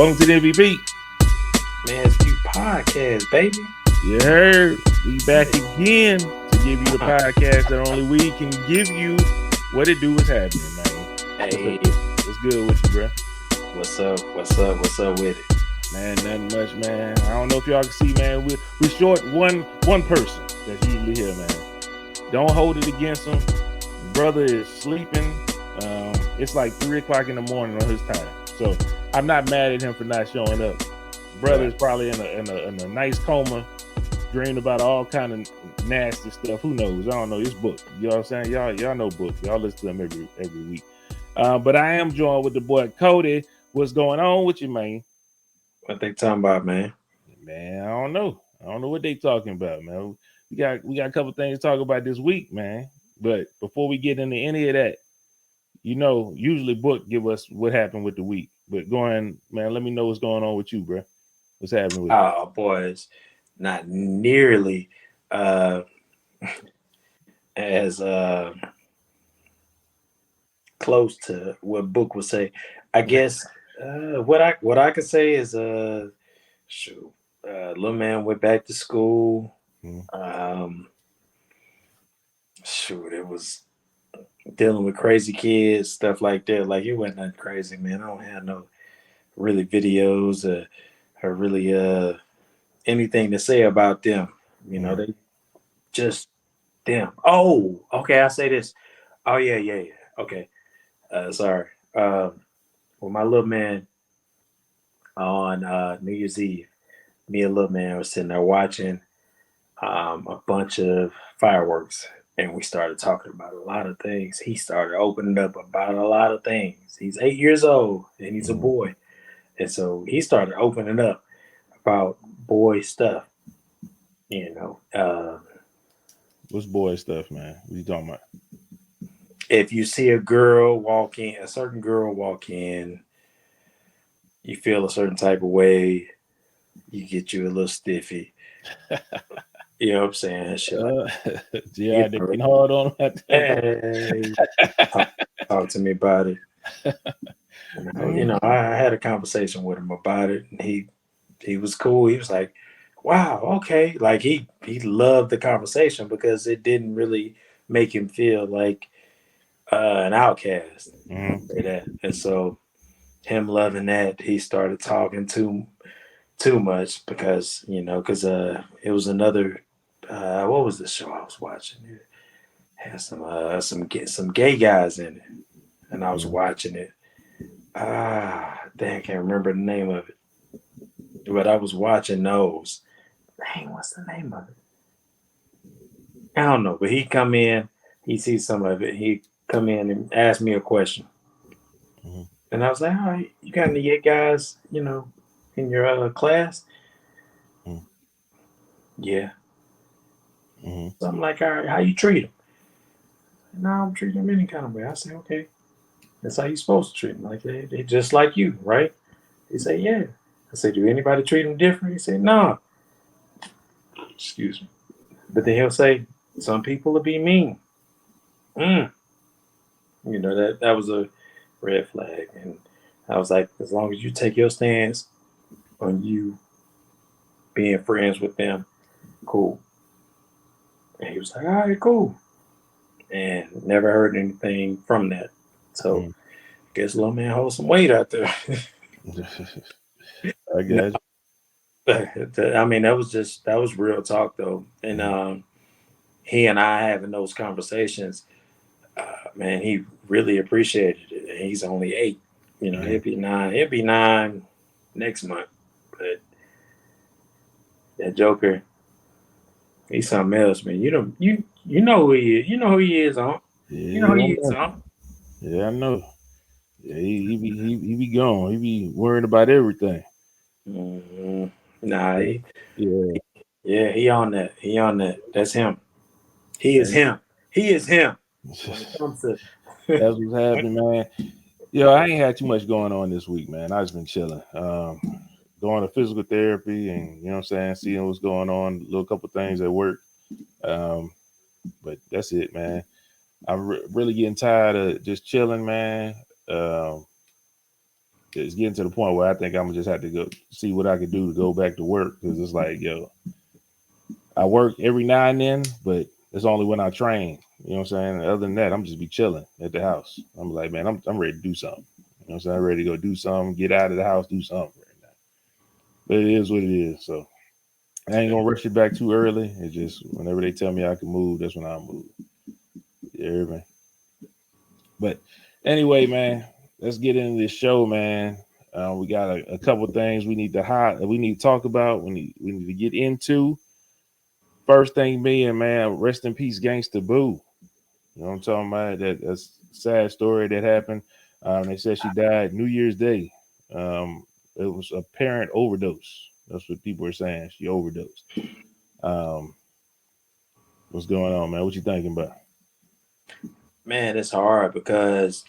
Welcome to the MVP. Man's podcast, baby. You heard? We back again to give you the podcast that only we can give you. What it do is happening, man. Hey, What's good with you, bro? what's up? What's up with it? Man, nothing much, man. I don't know if y'all can see, man. We short one person that's usually here, man. Don't hold it against him. Brother is sleeping. It's like 3 o'clock in the morning on his time. So I'm not mad at him for not showing up. Brother is probably in a nice coma, dreaming about all kind of nasty stuff. Who knows? I don't know. It's Book. You know what I'm saying? Y'all know Book. Y'all listen to him every week. But I am joined with the boy Cody. What's going on with you, man? What they talking about, man? Man, I don't know. I don't know what they talking about, man. We got a couple things to talk about this week, man. But before we get into any of that, you know, usually Book give us what happened with the week. But go ahead, man, let me know what's going on with you, bro. What's happening with you? Oh, boys, not nearly as close to what Book would say. I guess what I could say is shoot, little man went back to school. Shoot, it was dealing with crazy kids, stuff like that. Like it wasn't nothing crazy, man. I don't have no really videos or really anything to say about them. You know, they just them. Oh, okay, I say this. Oh yeah. Okay. Sorry. Well, my little man on New Year's Eve, me and little man was sitting there watching a bunch of fireworks, and we started talking about a lot of things. He started opening up about a lot of things. He's 8 years old and he's a boy, and so he started opening up about boy stuff. You know, What's boy stuff, man? What you talking about? if you see a certain girl walk in, you feel a certain type of way, you get you a little stiffy. You know what I'm saying? Shit like, yeah, they been hard on him. hey, talk to me about it. You know, I had a conversation with him about it, and he was cool. He was like, "Wow, okay." Like he loved the conversation because it didn't really make him feel like an outcast. Say that. And so him loving that, he started talking too much because it was another what was the show I was watching? It had some gay guys in it, and I was watching it. Dang, I can't remember the name of it, but I was watching those. Dang, what's the name of it? I don't know, but he come in, he sees some of it. He come in and ask me a question, and I was like, "All right, you got any gay guys, in your class?" Yeah. So I'm like, "All right, how you treat them?" No, I'm treating them any kind of way. I say, "Okay, that's how you supposed to treat them. Like they just like you, right?" He say, "Yeah." I say, "Do anybody treat them different?" He said, "No." Excuse me. But then he'll say, "Some people will be mean." That was a red flag, and I was like, as long as you take your stance on you being friends with them, cool. And he was like, "All right, cool," and never heard anything from that. So guess little man holds some weight out there. I guess. I mean, that was real talk though, and he and I having those conversations, man, he really appreciated it. And he's only 8, he'll be 9. He'll be 9 next month, but that Joker, he's something else, man. You know who he is. You know who he is, huh? Yeah, You know who he is, huh? Yeah, I know. Yeah, he be gone. He be worried about everything. Nah, yeah, he on that. He on that. That's him. He is him. He is him. When it comes to that's what's happening, man. Yo, I ain't had too much going on this week, man. I just been chilling. Going to physical therapy and you know what I'm saying, seeing what's going on, a little couple things at work. But that's it, man. I'm really getting tired of just chilling, man. it's getting to the point where I think I'm gonna just have to go see what I can do to go back to work, because it's like, yo, I work every now and then, but it's only when I train. You know what I'm saying? Other than that, I'm just be chilling at the house. I'm like, man, I'm ready to do something. You know what I'm saying? I'm ready to go do something, get out of the house, do something right now. But it is what it is. So I ain't gonna rush it back too early. It's just whenever they tell me I can move, that's when I move. Yeah, man. But anyway, man, let's get into this show, man. We got a couple things we need to talk about. We need to get into. First thing being, man, rest in peace, Gangsta Boo. You know what I'm talking about? That's a sad story that happened. They said she died New Year's Day. It was a apparent overdose. That's what people are saying. She overdosed. Um, what's going on, man? What you thinking about? Man, it's hard because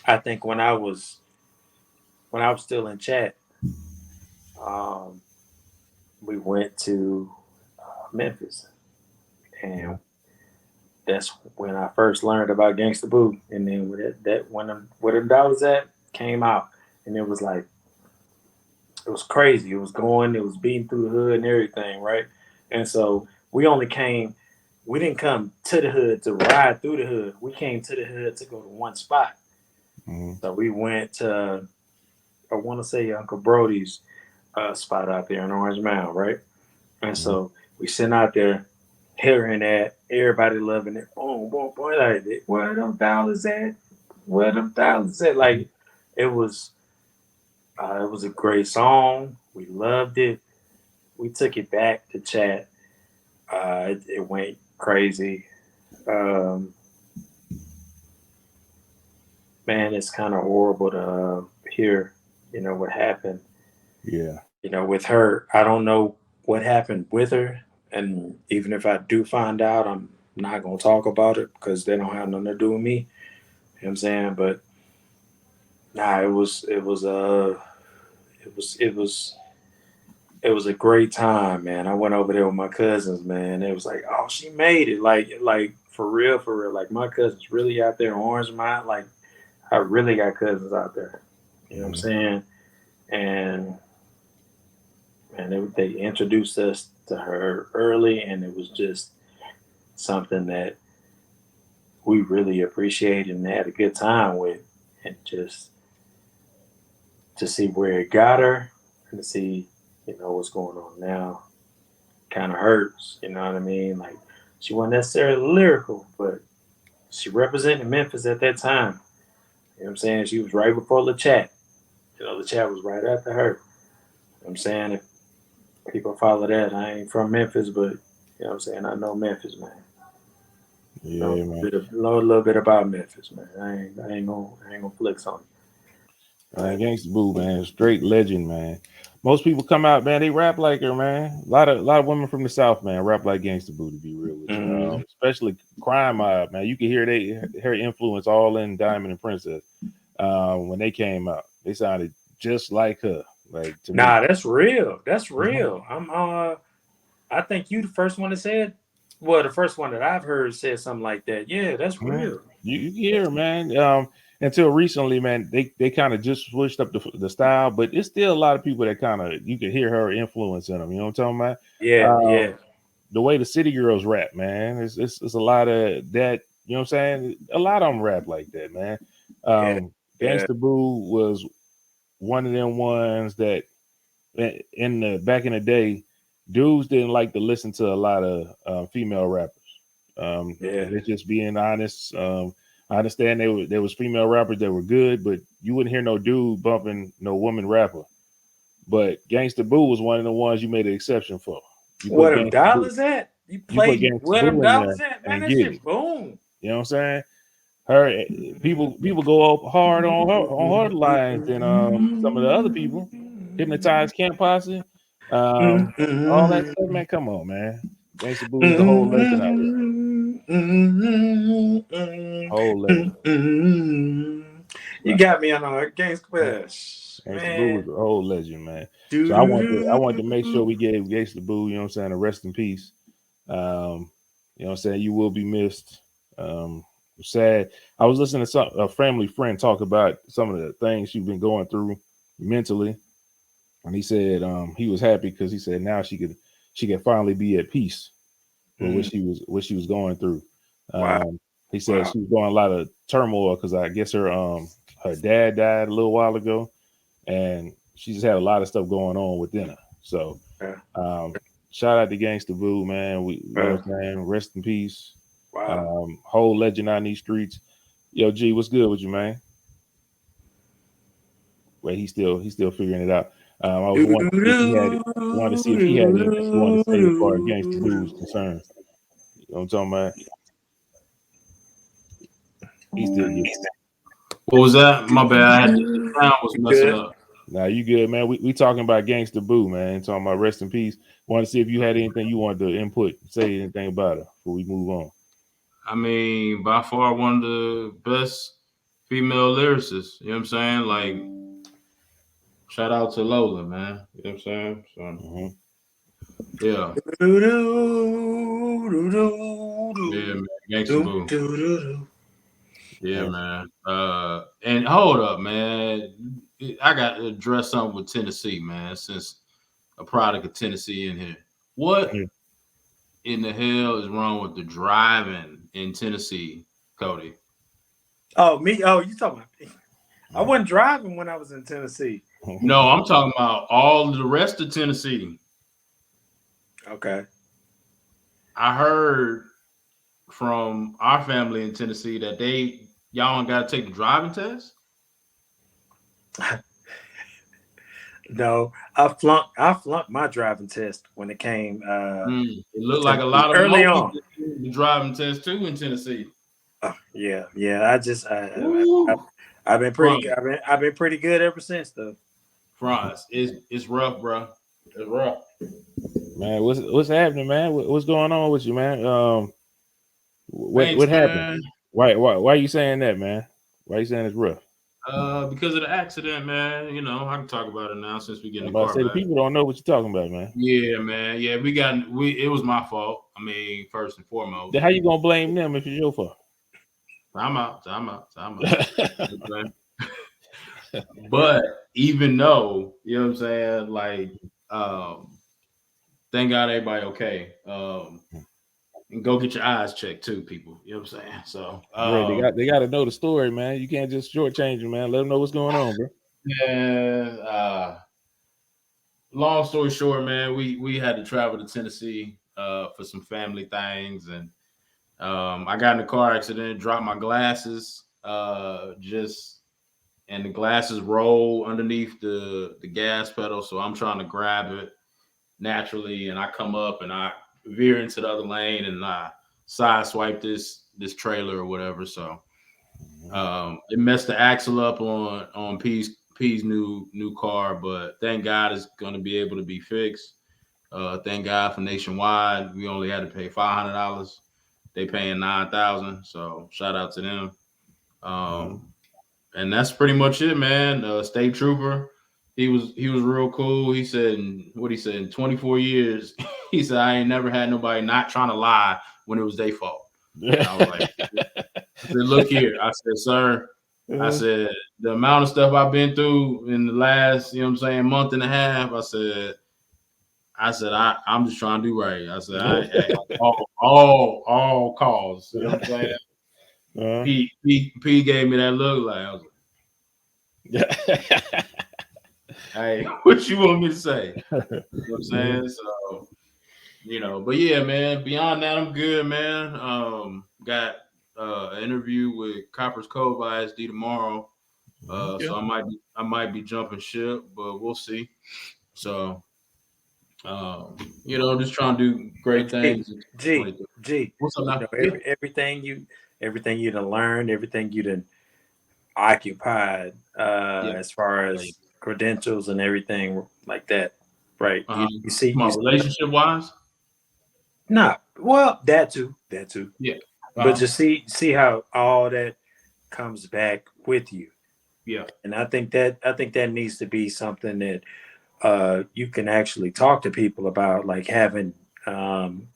I think when I was still in chat, um, we went to Memphis, and that's when I first learned about Gangsta Boo. And then when where the dollars at came out, and it was like, it was crazy. It was beating through the hood and everything, right? And so we didn't come to the hood to ride through the hood. We came to the hood to go to one spot. Mm-hmm. So we went to, I want to say Uncle Brody's spot out there in Orange Mound, right? And so we sitting out there hearing that, everybody loving it. Boom, boom, boom. Like, where them dollars at? Where them dollars at? Like, it was a great song. We loved it. We took it back to chat. It went crazy. Um, Man, it's kind of horrible to hear, what happened. Yeah. With her, I don't know what happened with her, and even if I do find out, I'm not gonna talk about it because they don't have nothing to do with me. You know what I'm saying? But nah, it was a great time, man. I went over there with my cousins, man. It was like, oh, she made it, like for real, for real. Like my cousins really out there in Orange Mound. Like I really got cousins out there. You know what I'm saying? And they introduced us to her early, and it was just something that we really appreciated and had a good time with. And just to see where it got her and to see, what's going on now kind of hurts. You know what I mean? Like, she wasn't necessarily lyrical, but she represented Memphis at that time. You know what I'm saying? She was right before the chat. The chat was right after her. You know what I'm saying? If people follow that, I ain't from Memphis, but you know what I'm saying? I know Memphis, man. Yeah, know man. A little bit about Memphis, man. I ain't gonna flex on it. Man, Gangsta Boo, man, straight legend, man. Most people come out, man, they rap like her, man. A lot of women from the South, man, rap like Gangsta Boo, to be real with you. Mm-hmm. Especially Crime Mob, man. You can hear her influence all in Diamond and Princess. When they came out, they sounded just like her. Like, to me. That's real. That's real. I think you the first one that said, well, the first one that I've heard said something like that. Yeah, that's real. You hear, man. Until recently, man, they kind of just switched up the style, but it's still a lot of people that kind of, you can hear her influence in them. You know what I'm talking about? Yeah. The way the City Girls rap, man, it's a lot of that. You know what I'm saying? A lot of them rap like that, man. Gangsta Boo was one of them ones that in the back in the day, dudes didn't like to listen to a lot of female rappers. And it's just being honest. I understand there was female rappers that were good, but you wouldn't hear no dude bumping no woman rapper. But Gangsta Boo was one of the ones you made an exception for. You Where put them Gangsta dollars at? You put played Gangsta where them Boo in there dollars at, man? and That get shit it. boom. You know what I'm saying? Her people go up hard on her lines than some of the other people. Hypnotized Camp Posse, all that stuff, man. Come on, man. Gangsta Boo is a whole legend out here. Whole legend. You got me on a Gangsta Bash. Gangsta Boo was a whole legend, man. So I wanted to make sure we gave Gangsta Boo, you know what I'm saying, a rest in peace. You know what I'm saying, you will be missed. sad. I was listening to a family friend talk about some of the things she's been going through mentally, and he said he was happy because he said now she could finally be at peace with what she was going through. Wow. He said she was going a lot of turmoil because I guess her dad died a little while ago, and she just had a lot of stuff going on within her. So shout out to Gangsta Boo, man. You know what I'm saying? Rest in peace. Wow. Whole legend out in these streets. Yo, G, what's good with you, man? Wait, he's still figuring it out. I was wanted to see if he had anything he wanted to say as far as Gangsta Boo is concerned. You know what I'm talking about? He still gets. What was that? My bad. The sound was messing up. Nah, you good, man. We talking about Gangsta Boo, man. Talking about rest in peace. Want to see if you had anything you wanted to input, say anything about her before we move on. I mean, by far one of the best female lyricists. You know what I'm saying? Like, shout out to Lola, man. You know what I'm saying? So, yeah. Yeah, man. Gangsta Boo. Yeah, man. And hold up, man. I got to address something with Tennessee, man, since a product of Tennessee in here. What in the hell is wrong with the driving in Tennessee, Cody? Oh, me? Oh, you talking about me? I wasn't driving when I was in Tennessee. No, I'm talking about all the rest of Tennessee. Okay. I heard from our family in Tennessee that y'all don't got to take the driving test. No, I flunked my driving test when it came. It looked like a lot of early on the driving test too in Tennessee. Yeah. I've been pretty good. I've been pretty good ever since, though. Fries, it's rough, bro. It's rough. Man, what's happening, man? What's going on with you, man? What happened? Why are you saying that, man? Why are you saying it's rough? Because of the accident, man. You know, I can talk about it now since we get in the car. The people don't know what you're talking about, man. Yeah, man. Yeah, it was my fault. I mean, first and foremost. Then how you gonna blame them if it's your fault? Time out. But even though, you know what I'm saying, like, thank God everybody okay. And go get your eyes checked too, people. You know what I'm saying? So they got to know the story, man. You can't just shortchange them, man. Let them know what's going on, bro. Yeah. Long story short, man, we had to travel to Tennessee for some family things, and I got in a car accident, dropped my glasses, and the glasses roll underneath the gas pedal, so I'm trying to grab it naturally, and I come up and I veer into the other lane and I sideswipe this trailer or whatever. So it messed the axle up on P's new car, but thank God it's going to be able to be fixed. Thank God for Nationwide. We only had to pay $500. They paying $9,000. So shout out to them. And that's pretty much it, man. State trooper. He was real cool. He said, in 24 years, he said, I ain't never had nobody not trying to lie when it was their fault. And I was like, I said, look here. I said, sir, I said, the amount of stuff I've been through in the last, you know what I'm saying, month and a half, I said, I'm just trying to do right. I said, I all calls. You know what I'm saying? P gave me that look like, I was like, hey, what you want me to say? You know what I'm saying? So, you know, but yeah, man, beyond that, I'm good, man. Got an interview with Copper's Cove ISD tomorrow. So I might be jumping ship, but we'll see. So, you know, just trying to do great things. G, what's up now? Everything you done learned, everything you done occupied, as far as credentials and everything like that, right? You see, relationship wise. Nah, well, that too. Yeah, but just see how all that comes back with you. Yeah, and I think that needs to be something that you can actually talk to people about, like having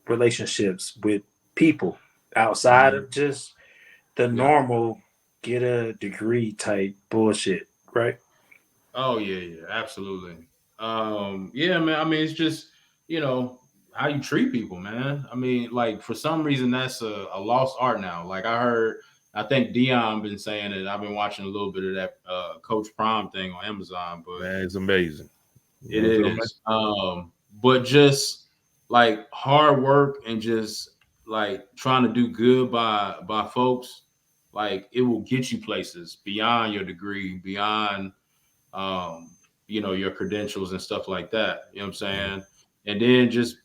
relationships with people outside of just the normal get a degree type bullshit, right? Oh yeah, absolutely. Yeah, man. I mean, it's just how you treat people, man. I mean, like for some reason that's a lost art now. Like I think Dion been saying it. I've been watching a little bit of that Coach Prime thing on Amazon, but Man, it's amazing. it is. But just like hard work and just like trying to do good by folks, like it will get you places beyond your degree, beyond your credentials and stuff like that. You know what I'm saying? And then just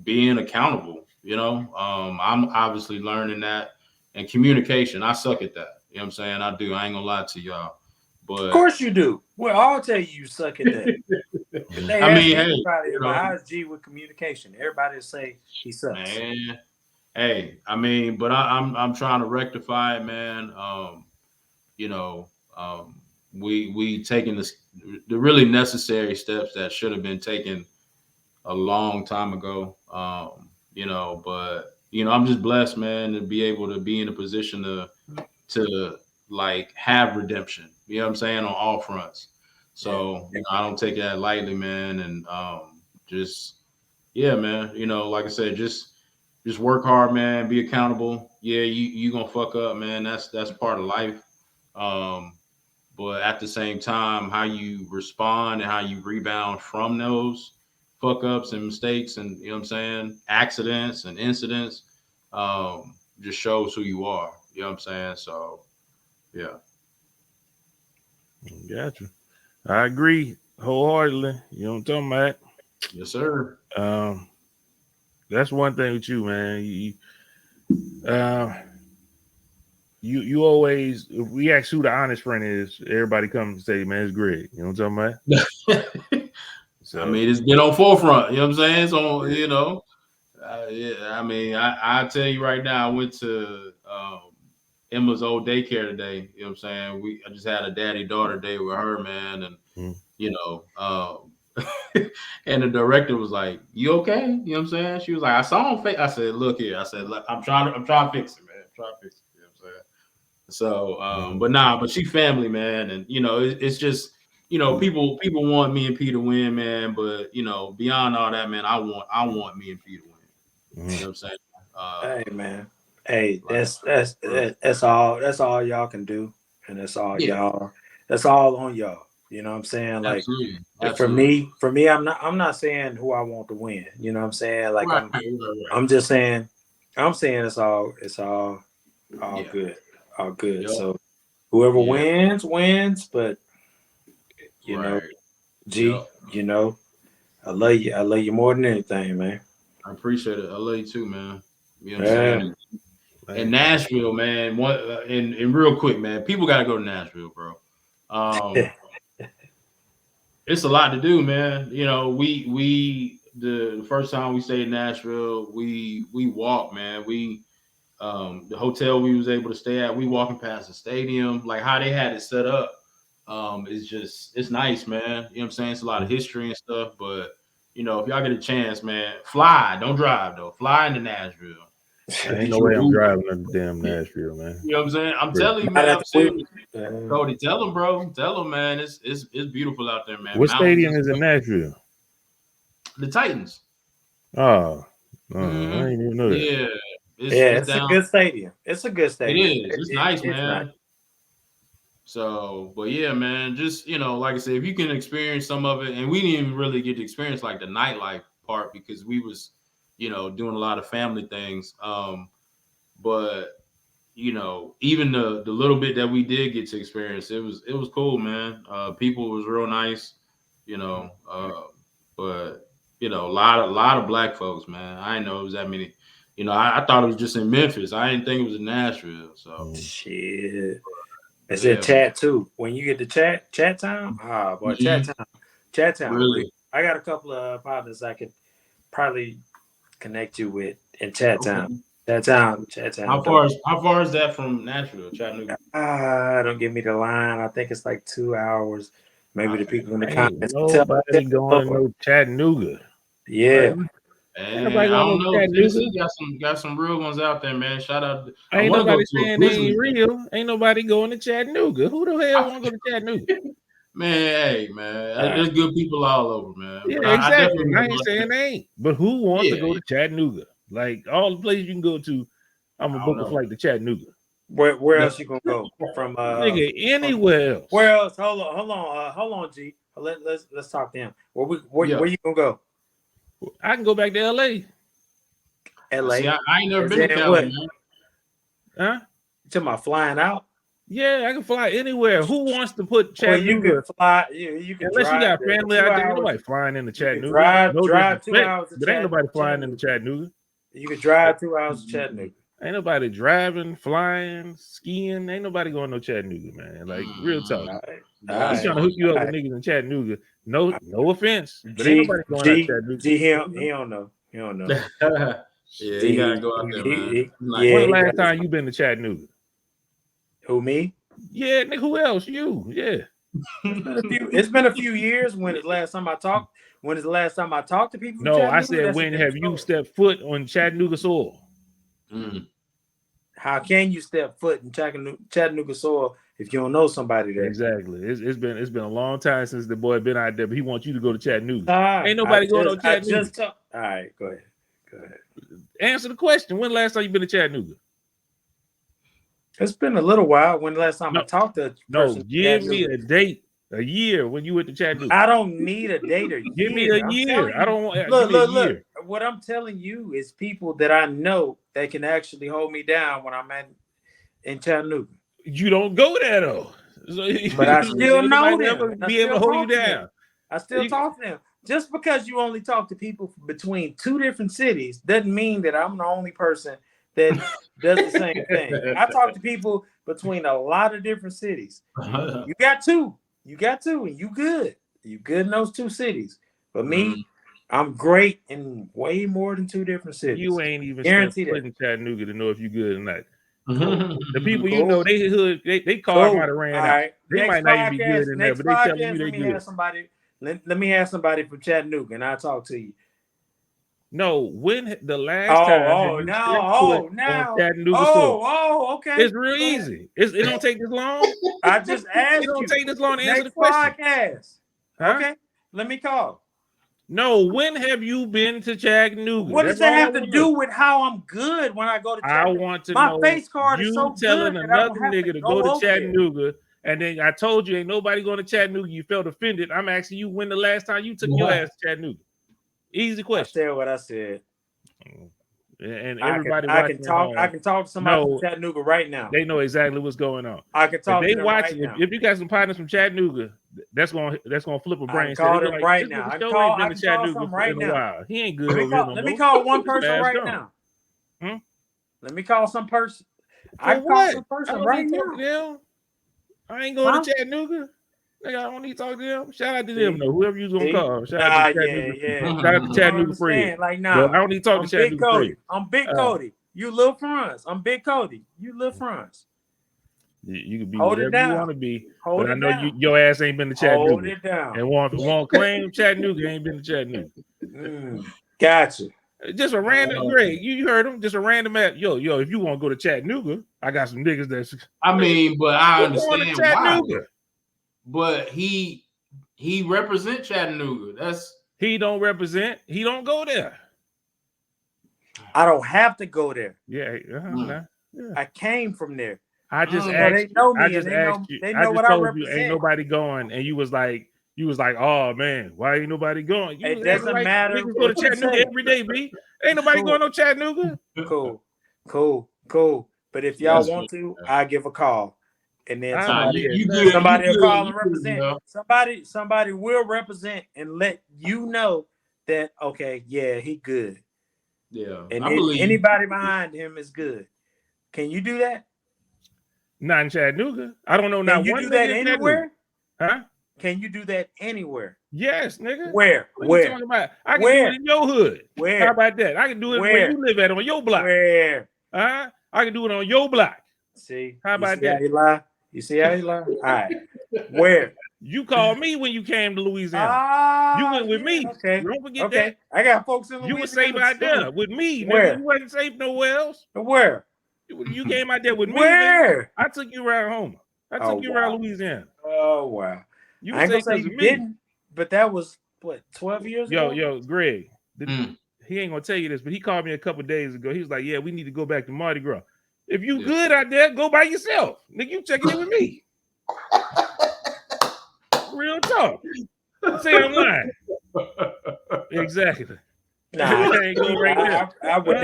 being accountable, I'm obviously learning that, and communication. I suck at that. You know what I'm saying? I do. I ain't gonna lie to y'all. But of course you do. Well, I'll tell you suck at that. If they I ask mean, hey, anybody about how's G with communication, everybody will say he sucks. man. Hey, I mean, but I'm trying to rectify it, man. You know, we taking the really necessary steps that should have been taken a long time ago. But I'm just blessed, man, to be able to be in a position to like have redemption. You know what I'm saying, on all fronts. So I don't take that lightly, man, and just man. Like I said, just work hard, man. Be accountable. Yeah, you gonna fuck up, man. That's part of life. But at the same time, how you respond and how you rebound from those fuck ups and mistakes and what I'm saying, accidents and incidents, just shows who you are. You know what I'm saying? So yeah. Gotcha. I agree wholeheartedly. You know what I'm talking about? Yes, sir. That's one thing with you, man. You always, if we ask who the honest friend is, everybody comes and say, man, it's Greg. You know what I'm talking about? So I mean, it's been on forefront. You know what I'm saying? So I mean, I tell you right now, I went to Emma's old daycare today. You know what I'm saying? I just had a daddy-daughter day with her, man, and and the director was like, "You okay?" You know what I'm saying? She was like, "I saw him." I said, "Look here." I said, "Look, I'm trying to fix it, man. I'm trying to fix it." You know what I'm saying? So, but she's family, man, and it's just people want me and P to win, man, but beyond all that, man, I want me and P to win. You know what I'm saying? Hey man, hey, that's all y'all can do, and that's all y'all. That's all on y'all. You know what I'm saying? Like Absolutely. for me, I'm not saying who I want to win. You know what I'm saying? Like Right. I'm just saying, it's all good, all good. Yep. So whoever wins, but G, Yep. I love you more than anything, man. I appreciate it. I love you too, man. You know what I'm saying? And Nashville, man. And real quick, man. People got to go to Nashville, bro. It's a lot to do, man. The first time we stayed in Nashville, we walked, man. The hotel we was able to stay at, we walking past the stadium, like how they had it set up. It's nice, man. You know what I'm saying? It's a lot of history and stuff, but if y'all get a chance, man, fly. Don't drive though. Fly into Nashville. Ain't no way I'm driving to damn Nashville, man. You know what I'm saying? I'm telling you, man. I'm serious. Cody, tell them, bro. Tell them, man. It's beautiful out there, man. What stadium is in Nashville? The Titans. Oh, I didn't even know that. Yeah. It's a good stadium. It's a good stadium. It is. It's nice, man. Nice. So, but yeah, man, just, like I said, if you can experience some of it, and we didn't even really get to experience like the nightlife part because we was, doing a lot of family things. But, even the little bit that we did get to experience, it was cool, man. People was real nice, but, a lot of black folks, man. I didn't know it was that many. I thought it was just in Memphis. I didn't think it was in Nashville. So shit. It's in chat too. When you get to chat time, boy, chat time. Really? I got a couple of partners I could probably connect you with in chat time. Chat time. How far is that from Nashville, Chattanooga? Don't give me the line. I think it's like 2 hours. Maybe the people in the comments. Nobody going to no Chattanooga. Yeah. And nobody I going don't to know. Chattanooga. Tennessee got some real ones out there, man. Shout out. I Ain't want to go nobody to a saying they ain't Grizzlies. real. Ain't nobody going to Chattanooga. Who the hell want to go to Chattanooga? Man, hey, man. There's good people all over, man. Yeah, But I exactly. definitely I ain't saying they ain't. But who wants to go to Yeah. Chattanooga? Like all the places you can go to, I'm gonna I book don't a know. flight to Chattanooga. Where else you gonna go from? Nigga, anywhere else. Where else? Hold on, G. Let's talk to him. Where you gonna go? I can go back to LA. LA. See, I ain't never As been to in Cali, what? man. Huh? You talking about flying out? Yeah, I can fly anywhere. Who wants to put Well, you Chattanooga? can fly. You can Unless drive you got there, family 2 out there, ain't hours. nobody flying into You can Chattanooga. No drive 2 disrespect, hours to but ain't nobody flying into Chattanooga. You can drive 2 hours to Chattanooga. Ain't nobody driving, flying, skiing. Ain't nobody going no Chattanooga, man. Like real talk. All right. I'm trying to hook you up with niggas in Chattanooga. No offense, but ain't nobody going out Chattanooga. He don't know. He don't know. Yeah, you gotta go out there, man. When the last time you been to Chattanooga? Who, me? Yeah, nigga, who else? You, yeah. It's been a few years. When is the last time I talked? When is the last time I talked to people from No, Chattanooga? I said when have you stepped foot on Chattanooga soil? How can you step foot in Chattanooga soil if you don't know somebody there? Exactly. It's been a long time since the boy been out there, but he wants you to go to Chattanooga. Ain't nobody going to Chattanooga. All right, go ahead. Answer the question. When the last time you been to Chattanooga? It's been a little while. When the last time I talked to give me a date, a year when you went to Chattanooga. I don't need a date or give me a year. I don't want look. What I'm telling you is people that I know that can actually hold me down when I'm in Chattanooga. You don't go there though. So, but I still know them. Be able to hold you down. I still talk to them. Just because you only talk to people between 2 different cities doesn't mean that I'm the only person that does the same thing. I talk to people between a lot of different cities. You got 2. And you good. You good in those 2 cities. But me, I'm great in way more than 2 different cities. You ain't even stepped foot in Chattanooga to know if you good or not. The people you know, they car might have ran out. Right. They might not even be good in there, but they telling you they good. Let me have somebody from Chattanooga and I'll talk to you. No, when the last time Chattanooga soil. Okay. It's real easy. It don't take this long. I just asked you. It don't take this long to answer the question. Podcast. Huh? Okay, let me call. No, when have you been to Chattanooga? What does that have to do with how I'm good when I go to Chattanooga? I want to know. My face card is so telling good another nigga to go to Chattanooga, and then I told you ain't nobody going to Chattanooga. You felt offended. I'm asking you when the last time you took your ass to Chattanooga. Easy question. I said what I said. And everybody I can talk to somebody from Chattanooga right now. They know exactly what's going on. I can talk to them right now. If you got some partners from Chattanooga, that's gonna flip a brain. I can call them right now. I can call them right now. He ain't good. Let me call one person right now. Let me call some person. I can call some person right now. I ain't going to Chattanooga. Nigga, I don't need to talk to them. Shout out to them, though. Whoever you's gonna call. Shout out to Chattanooga. Shout out to Chattanooga Fred. Like, nah, I don't need to talk to Chattanooga Fred. I'm Big Cody. You Lil Franz. I'm Big Cody. You Lil Franz. You can be whatever you want to be, but I know your ass ain't been to Chattanooga. Hold it down. And won't claim Chattanooga ain't been to Chattanooga. Gotcha. Just a random, Greg. You heard him. Just a random at yo. If you want to go to Chattanooga, I got some niggas that's. I mean, but I understand why. But he represent Chattanooga. He don't represent. He don't go there. I don't have to go there. Yeah. I came from there. I just asked. They know me. I just asked you. They know what I represent. You ain't nobody going, and you was like, oh man, why ain't nobody going? It doesn't matter. Niggas go to Chattanooga every day, B. Ain't nobody going to Chattanooga. Cool. But if y'all want to, I'll give a call. And then somebody will call and represent. Somebody will represent and let you know that he good. Yeah. And anybody behind him is good. Can you do that? Not in Chattanooga. I don't know. Can you do that anywhere? Huh? Can you do that anywhere? Yes, nigga. Where? What are you talking about? I can do it in your hood. Where? How about that? I can do it where you live at on your block. Where? I can do it on your block. See? How about that? You see how he lie? All right. Where? You called me when you came to Louisiana. You went with me. Okay. Don't forget that. I got folks in Louisiana. You were safe out there with me. Where? Nigga. You wasn't safe nowhere else. Where? You came out there with me. Where? Nigga. I took you around home. I took you around Louisiana. Oh, wow. You I ain't gonna say say you didn't, but that was, what, 12 years ago? Yo, Greg. He ain't gonna tell you this, but he called me a couple days ago. He was like, yeah, we need to go back to Mardi Gras. If you good out there, go by yourself. Nigga, you checking in with me. Real talk. Say I'm lying. Exactly. Nah, ain't go right there. I would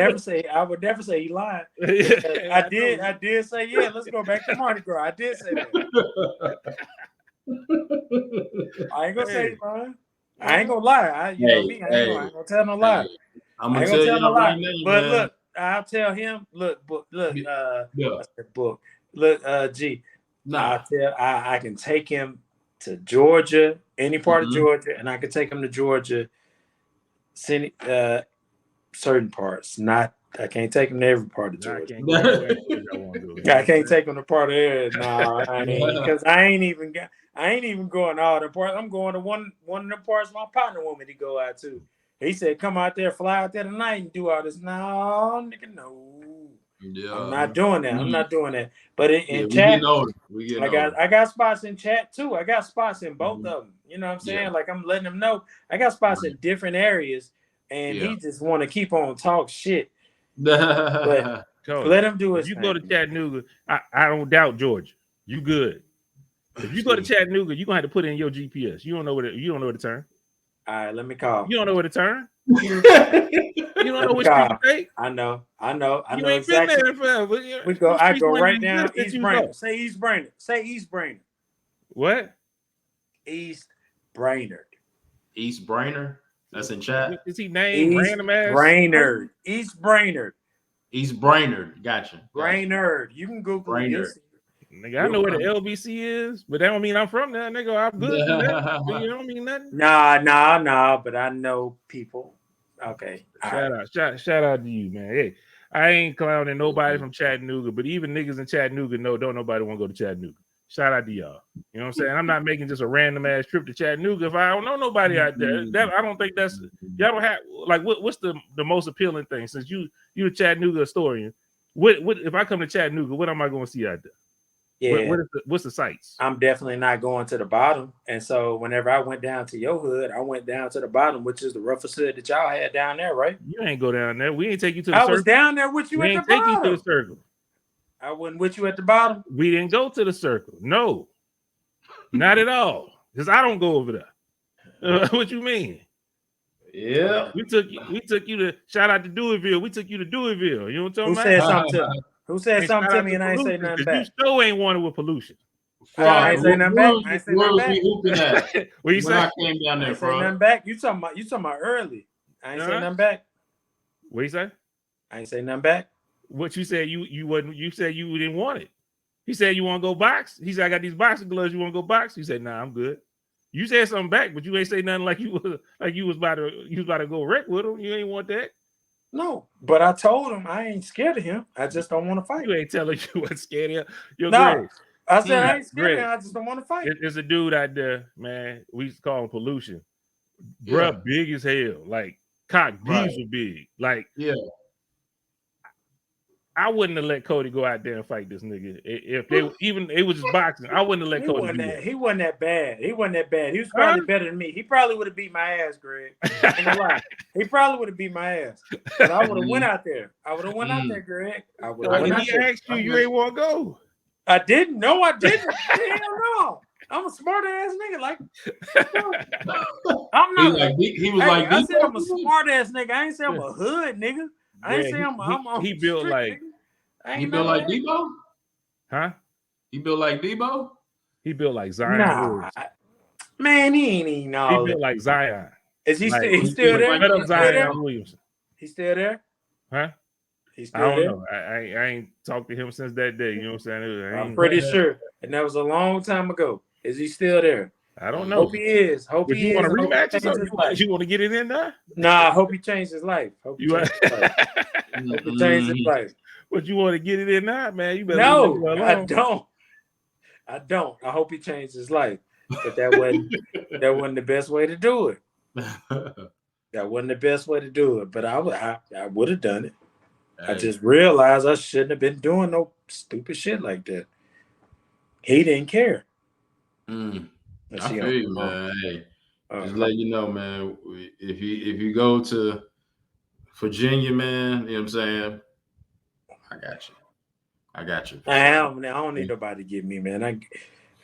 never say he lied. I did say, yeah, let's go back to Mardi Gras. I did say that. I ain't gonna say he lied. I ain't gonna lie. You know me. I ain't gonna tell no lie. I'm gonna tell you right now, but man. Look, I'll tell him. Look, G. Nah. I can take him to Georgia, any part of Georgia, and I can take him to Georgia, certain parts. Not, I can't take him to every part of Georgia. I can't take him to part of there. No, because I ain't even going all the parts. I'm going to one of the parts my partner want me to go out to. He said, "Come out there, fly out there tonight, and do all this." No, nigga, no. Yeah, I'm not doing that. I'm not doing that. But in chat, I got spots in chat too. I got spots in both of them. You know what I'm saying? Yeah. Like, I'm letting him know I got spots in different areas, and he just want to keep on talk shit. But let him do his thing. You go to Chattanooga, I don't doubt Georgia. You good. If you go to Chattanooga, you're gonna have to put in your GPS. You don't know where to turn. All right, let me call. You don't know where to turn. You don't know which street to take. I know You ain't exactly. been there forever. I go right down East Brainerd. Say East Brainerd. Say East Brainerd. What? East Brainerd. East Brainerd. That's in chat. Is he named random ass? Brainerd. East Brainerd. East Brainerd. Gotcha. Brainerd. You can Google Brainerd. Nigga, I know where the LBC is, but that don't mean I'm from there, nigga. I'm good. You don't mean nothing. Nah. But I know people. Okay. Shout out to you, man. Hey, I ain't clowning nobody from Chattanooga, but even niggas in Chattanooga don't nobody want to go to Chattanooga. Shout out to y'all. You know what I'm saying? I'm not making just a random ass trip to Chattanooga if I don't know nobody out there. I don't think that's y'all don't have like what's the most appealing thing since you're a Chattanooga historian. What if I come to Chattanooga? What am I going to see out there? Yeah, what's the sights? I'm definitely not going to the bottom. And so whenever I went down to your hood, I went down to the bottom, which is the roughest hood that y'all had down there, right? You ain't go down there. We ain't take you to the circle. I was down there with you at the bottom. Take you to the circle. I wasn't with you at the bottom. We didn't go to the circle. No, not at all. Because I don't go over there. What you mean? Yeah, we took you to shout out to Deweyville. We took you to Deweyville. You know what I'm talking about? Who said something to me? Who said something to me and I ain't say nothing back? You still ain't wanted with pollution. I ain't say nothing back. I ain't say nothing back. What you say? I came down there, bro. Nothing back. You talking about early. I ain't say nothing back. What you say? I ain't say nothing back. What you said you wasn't. You said you didn't want it. He said you want to go box. He said I got these boxing gloves. You want to go box? He said nah, I'm good. You said something back, but you ain't say nothing like you was about to go wreck with him. You ain't want that. No, but I told him I ain't scared of him. I just don't want to fight. You ain't telling you what scared of him. No, I said I ain't scared of him. I just don't want to fight. There's a dude out there, man. We used to call him Pollution. Bruh, big as hell. Like cock diesel big. Like I wouldn't have let Cody go out there and fight this nigga. If they it was just boxing, I wouldn't have let Cody do that. He wasn't that bad. He was probably better than me. He probably would have beat my ass, Greg. I'm gonna lie. He probably would have beat my ass. But I would have went out there. Greg. I would have went out there. He asked you ain't want to go. I didn't. No, I didn't. Hell no. I'm a smart ass nigga. Like I'm not. I said I'm a smart ass nigga. I ain't say I'm a hood nigga. I ain't say I'm he built like. He built like Debo? Huh? He built like Debo? He built like Zion. Nah, man, he ain't even know. He built like Zion. Is he still there? What up, Zion Williamson? He still there? Huh? He's still there? I don't know. I ain't talked to him since that day. You know what I'm saying? I'm pretty sure. And that was a long time ago. Is he still there? I don't know. Hope he is. Would you want to rematch or something? You want to get it in there? Nah, I hope he changed his life. Hope he changed his life. But you want to get it in there, man? You better. No, I don't. I hope he changed his life. but that wasn't the best way to do it. That wasn't the best way to do it. But I would have done it. Hey. I just realized I shouldn't have been doing no stupid shit like that. He didn't care. I feel you, man. Hey, just let you know, man. If you go to Virginia, man, you know what I'm saying? I got you. I don't need nobody to give me, man.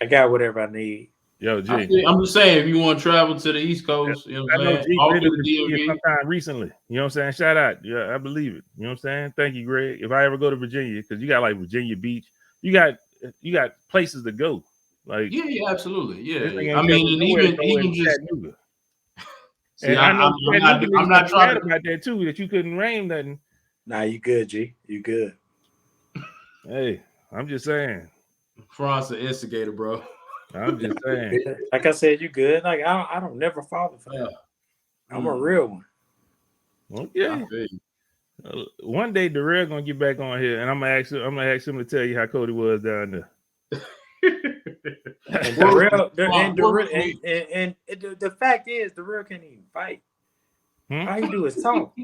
I got whatever I need. Yo, G. I'm just saying, if you want to travel to the East Coast, you know what I'm saying? I've been to Virginia sometime recently. You know what I'm saying? Shout out. Yeah, I believe it. You know what I'm saying? Thank you, Greg. If I ever go to Virginia, because you got like Virginia Beach, you got places to go. Like yeah, absolutely. Yeah. I mean, and even just Chattanooga. See, I'm not trying about that too, that you couldn't name nothing. Nah, you good, G. You good. Hey, I'm just saying. Frank's an instigator, bro. I'm just saying. Like I said, you good. Like I don't never fall for that. I'm a real one. Okay. One day Darrell gonna get back on here, and I'm gonna ask him to tell you how Cody was down there. And the fact is, Darrell can't even fight. All he do is talk.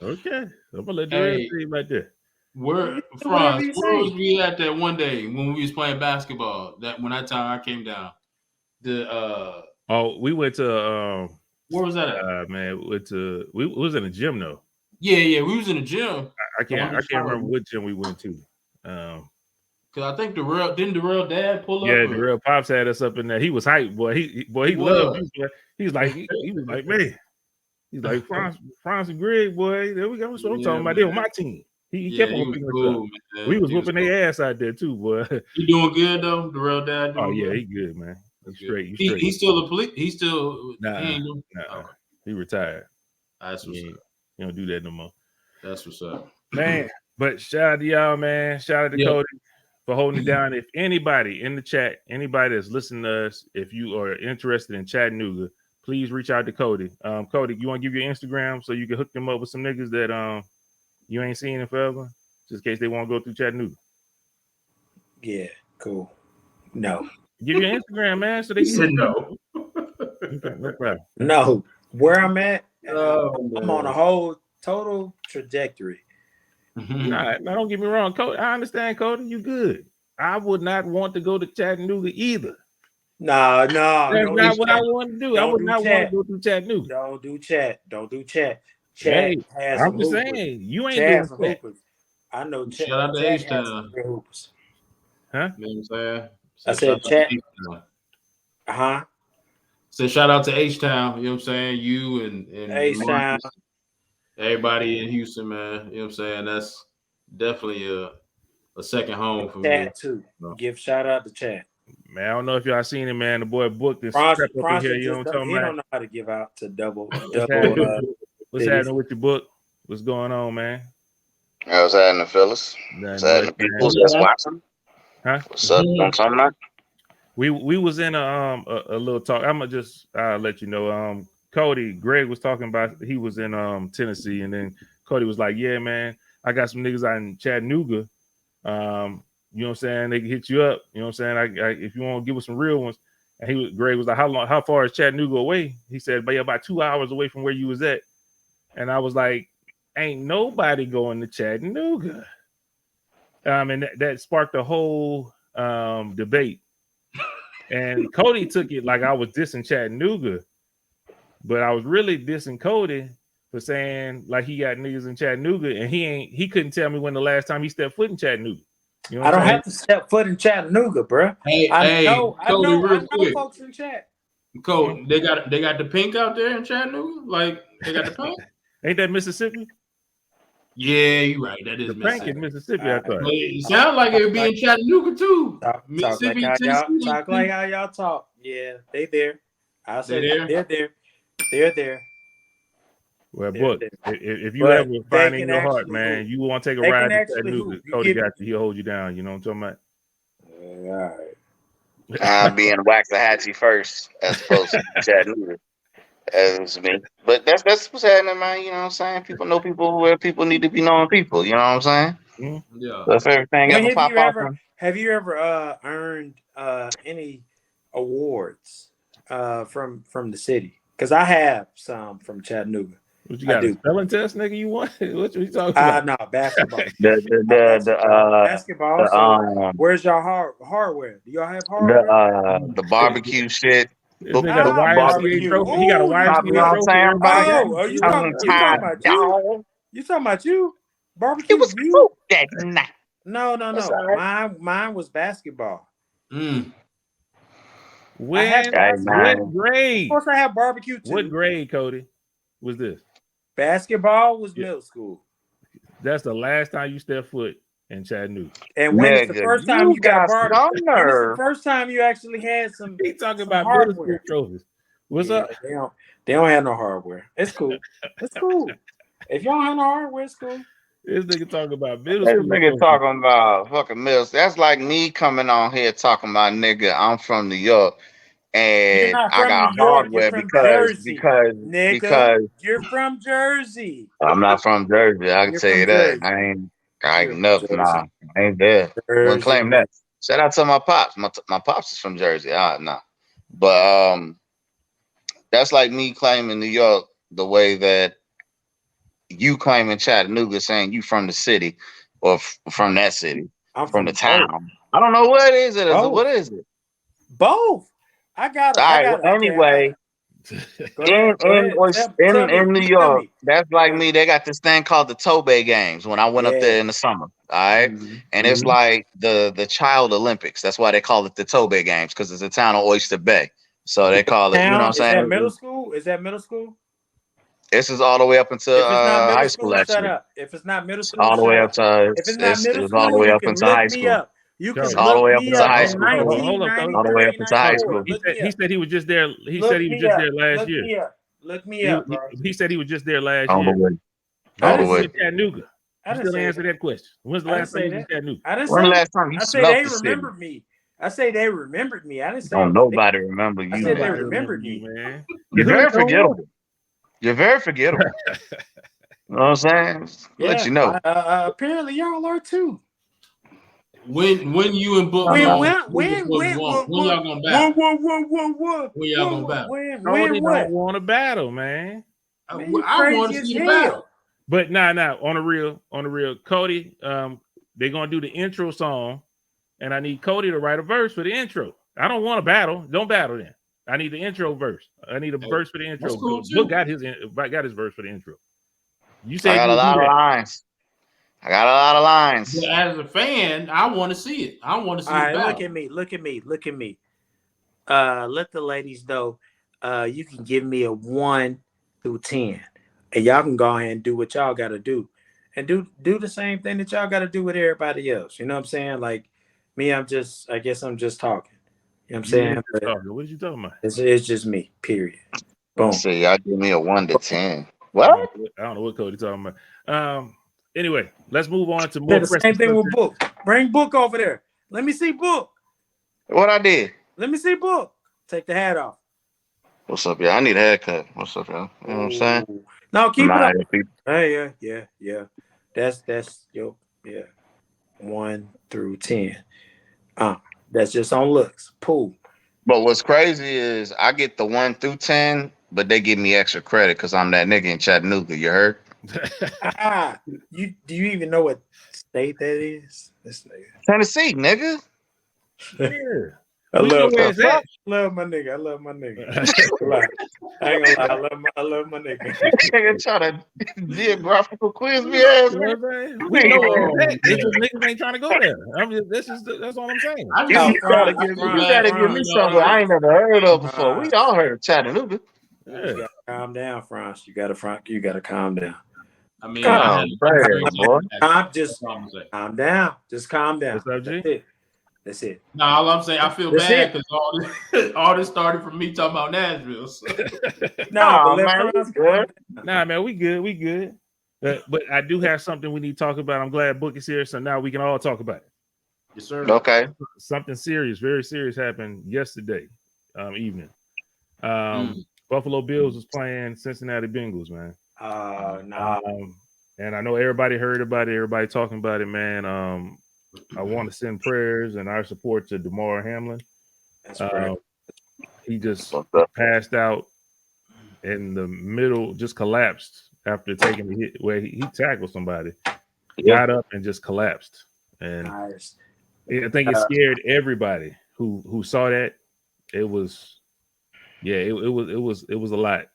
Okay, I'm gonna let Darrell tell you about that. Where was we at that one day when we was playing basketball? When that time I came down. We went to where was that at? Man, we was in a gym though. Yeah, we was in a gym. I can't remember what gym we went to. Cause I think Darrell dad pull up. Yeah, Darrell Pops had us up in there. He was hyped, boy. He loved you. He was like, man. He's like, Franz and Greg, boy. There we go. That's what I'm talking about. They were my team. He kept on picking us up. We was whooping their ass out there too, boy. He doing good though, Darrell dad. He good, man. That's straight. He's still a police. He's still He retired. That's what's up. He don't do that no more. That's what's up, man. But shout out to y'all, man. Shout out to Cody for holding it down. If anybody in the chat, anybody that's listening to us, if you are interested in Chattanooga, please reach out to Cody. Cody, you want to give your Instagram so you can hook them up with some niggas that you ain't seen in forever, just in case they want to go through Chattanooga. Yeah, cool. No. Give your Instagram, man, so they can say no. No problem. No. Where I'm at, I'm on a whole total trajectory. Nah, don't get me wrong, Cody. I understand, Cody. You good. I would not want to go to Chattanooga either. No. That's not what I want to do. I would not want to go through Chattanooga. Don't do chat. Hey, I'm just saying, you ain't doing that. I know chat. Shout out to H-Town. Huh? You know what I'm saying? I said chat. So shout out to H-Town. You know what I'm saying? You and H-Town. Everybody in Houston, man. You know what I'm saying? That's definitely a second home for me. Chat too. Give shout out to chat. Man, I don't know if y'all seen it, man. The boy booked this. Franz here, you know what I'm talking about? He don't know how to give out to double. What's happening with your book? What's going on, man? I was happening, fellas. What's happening, people that's watching? Huh? What's up? Something like? We was in a little talk. I'm gonna just let you know. Cody, Greg was talking about he was in Tennessee, and then Cody was like, "Yeah, man, I got some niggas out in Chattanooga. You know what I'm saying? They can hit you up. You know what I'm saying? I if you want to give us some real ones." And Greg was like, "How far is Chattanooga away?" He said, "But about 2 hours away from where you was at." And I was like, "Ain't nobody going to Chattanooga." And that sparked a whole debate. And Cody took it like I was dissing Chattanooga, but I was really dissing Cody for saying like he got niggas in Chattanooga, and he couldn't tell me when the last time he stepped foot in Chattanooga. You know I don't have to step foot in Chattanooga, bro. I know folks in Chat. Cody, they got the pink out there in Chattanooga. Like they got the pink. Ain't that Mississippi? Yeah, you're right. That is the pink in Mississippi. I thought it sounds like it would be in Chattanooga too. Mississippi, talk like how y'all talk. Yeah, they there. I say they're there. They're there. Well, book. If you ever find in your heart, man, you want to take a ride to Chattanooga, Cody got you. He'll hold you down. You know what I'm talking about? All right. I'm being Waxahachie first as opposed to Chattanooga. As me. But that's what's happening, man. You know what I'm saying? People know people where people need to be knowing people. You know what I'm saying? Yeah. So if everything have you ever earned any awards from the city? Because I have some from Chattanooga. What you got? A spelling test, nigga? You want? What you talking about? No, basketball. The basketball. So where's y'all hardware? Do y'all have hardware? The barbecue shit. This nigga got a YMCA trophy. He got a YMCA trophy. You talking about you? You talking about you? Barbecue. It was cool that night. No. Right. Mine was basketball. What grade? Of course, I have barbecue too. What grade, Cody, was this? Basketball was middle school. That's the last time you stepped foot in Chattanooga. And when is the first time you got barbecue? When is the first time you actually had some? He talking about middle school trophies. What's up? They don't have no hardware. It's cool. It's cool. If y'all don't have no hardware, it's cool. This nigga talking about middle school. This nigga talking about fucking middle. That's like me coming on here talking about nigga. I'm from New York and I got hardware because you're from Jersey. I'm not from Jersey. I can tell you that. I ain't nothing. Nah, I ain't there. Wouldn't claim that. Shout out to my pops. My pops is from Jersey. Nah. But that's like me claiming New York the way that you claiming Chattanooga, saying you from the city or from that city. I'm from the town. Both. I don't know what is it. What is it? Both. Anyway, in New York, that's like me. They got this thing called the Tobey Games when I went up there in the summer. All right. And it's like the Child Olympics. That's why they call it the Tobey Games, because it's a town of Oyster Bay. So they call it, you know what I'm saying? Is that middle school? Is that middle school? This is all the way up until high school, actually. Shut up. If it's not middle school, all the way up to if it's not middle school, all the way up into high school. You can all the way up into high school. All the way up into high school. He said he was just there. He said he was just there last year. Look me up. He said he was just there last year. All the way. Chattanooga. I still answer that question. When's the last time you was Chattanooga? When the last time you smelled the city? I say they remembered me. I didn't say. Don't nobody remember you. I said they remembered me, man. You're very forgettable. You're very forgettable. You know what I'm saying? Yeah, let you know. Apparently, y'all are too. When you and Book, when y'all gonna battle? When y'all gonna battle? Cody don't want to battle, man. I want to see the battle. But nah. On the real, Cody, they're gonna do the intro song, and I need Cody to write a verse for the intro. I don't want to battle. Don't battle then. I need the intro verse. I need a verse for the intro. Cool Book got his verse for the intro. You said I got a lot of lines. But as a fan, I want to see it. I want to see it. All right, look at me. Let the ladies know. You can give me a 1 through 10, and y'all can go ahead and do what y'all got to do, and do the same thing that y'all got to do with everybody else. You know what I'm saying? Like me, I guess I'm just talking. You know what I'm saying? What are you talking about? It's just me, period. Boom. See, y'all give me a 1 to 10. What? I don't know what Cody's talking about. Anyway, let's move on to more. The same thing with Book. Bring Book over there. Let me see Book. What I did? Let me see Book. Take the hat off. What's up, y'all? I need a haircut. What's up, y'all? You know what I'm saying? No, keep it up. Hey, yeah. That's your 1 through 10. That's just on looks. Pool. But what's crazy is I get the 1 through 10, but they give me extra credit because I'm that nigga in Chattanooga. You heard? Do you even know what state that is? This nigga. Tennessee, nigga. Yeah. I love my nigga. I love my nigga. I ain't gonna lie. I love my nigga. Nigga try to geographical quiz me ass. We know it's just niggas ain't trying to go there. That's all I'm saying. You gotta give me something I ain't never heard of before. We all heard of Chattanooga. Yeah. You gotta calm down, France. You gotta calm down. I mean, just calm down. Just calm down. That's it. No, all I'm saying, I feel bad because all this started from me talking about Nashville. So. Man, we good. But I do have something we need to talk about. I'm glad Book is here, so now we can all talk about it. Yes, sir. Okay. Something serious, very serious, happened yesterday evening. Buffalo Bills was playing Cincinnati Bengals, man. And I know everybody heard about it. Everybody talking about it, man. I want to send prayers and our support to DeMar Hamlin. That's right. he just passed out in the middle, just collapsed after taking the hit where he tackled somebody, got up and just collapsed. And Nice. I think it scared everybody who saw that. It was, yeah, it was a lot.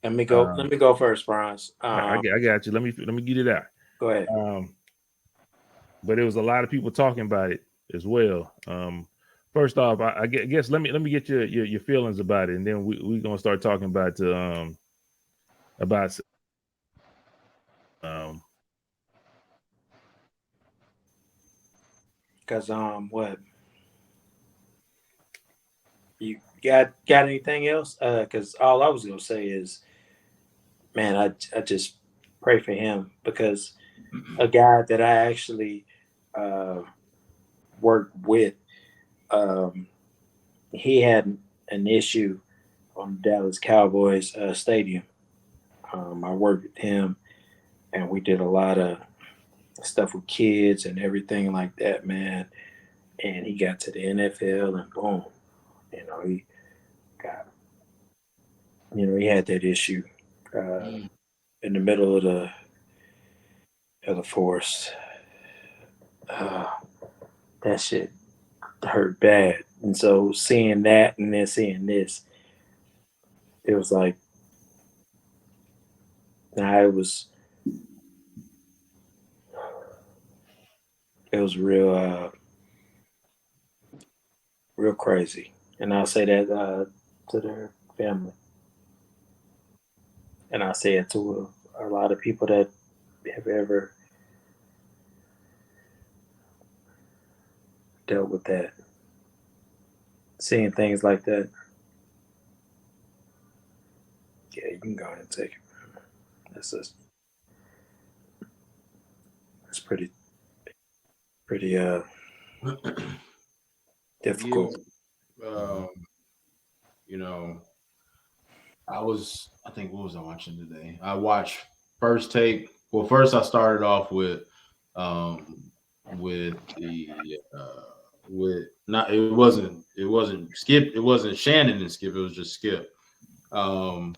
Let me go first, Franz. I got you. Let me get it out. Go ahead. But there was a lot of people talking about it as well. First off, I guess let me get your feelings about it, and then we're gonna start talking about because what you got anything else? Because all I was gonna say is, man, I just pray for him, because a guy that I actually worked with, he had an issue on Dallas Cowboys stadium. I worked with him, and we did a lot of stuff with kids and everything like that, man. And he got to the NFL, and boom, he got, he had that issue in the middle of the forest. That shit hurt bad. And so seeing that and then seeing this, it was like, it was real crazy. And I'll say that to their family. And I say it to a lot of people that have ever dealt with that. Seeing things like that. Yeah, you can go ahead and take it. That's pretty difficult. I think, what was I watching today? I watched First Take. Well, first I started off with not, it wasn't Skip, it wasn't Shannon and Skip, it was just Skip. Him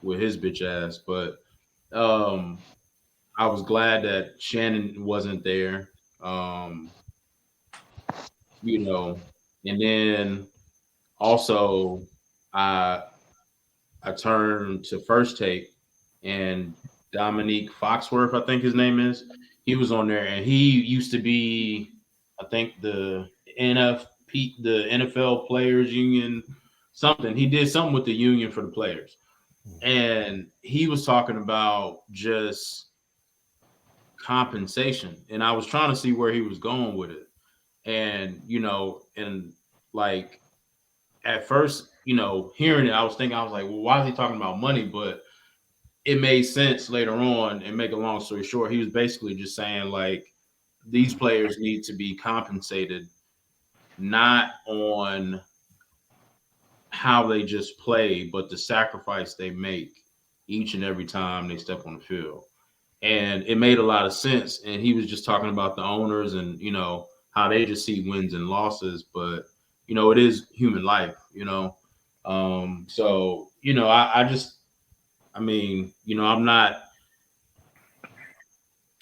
with his bitch ass. But I was glad that Shannon wasn't there. And then also I turned to First Take, and Dominique Foxworth, I think his name is, he was on there, and he used to be, I think, the NFL Players Union something. He did something with the union for the players. And he was talking about just compensation. And I was trying to see where he was going with it. And, and like at first, hearing it, I was like, well, why is he talking about money? But it made sense later on. And make a long story short, he was basically just saying, like, these players need to be compensated not on how they just play, but the sacrifice they make each and every time they step on the field. And it made a lot of sense. And he was just talking about the owners and, how they just see wins and losses. But, it is human life, So, I'm not,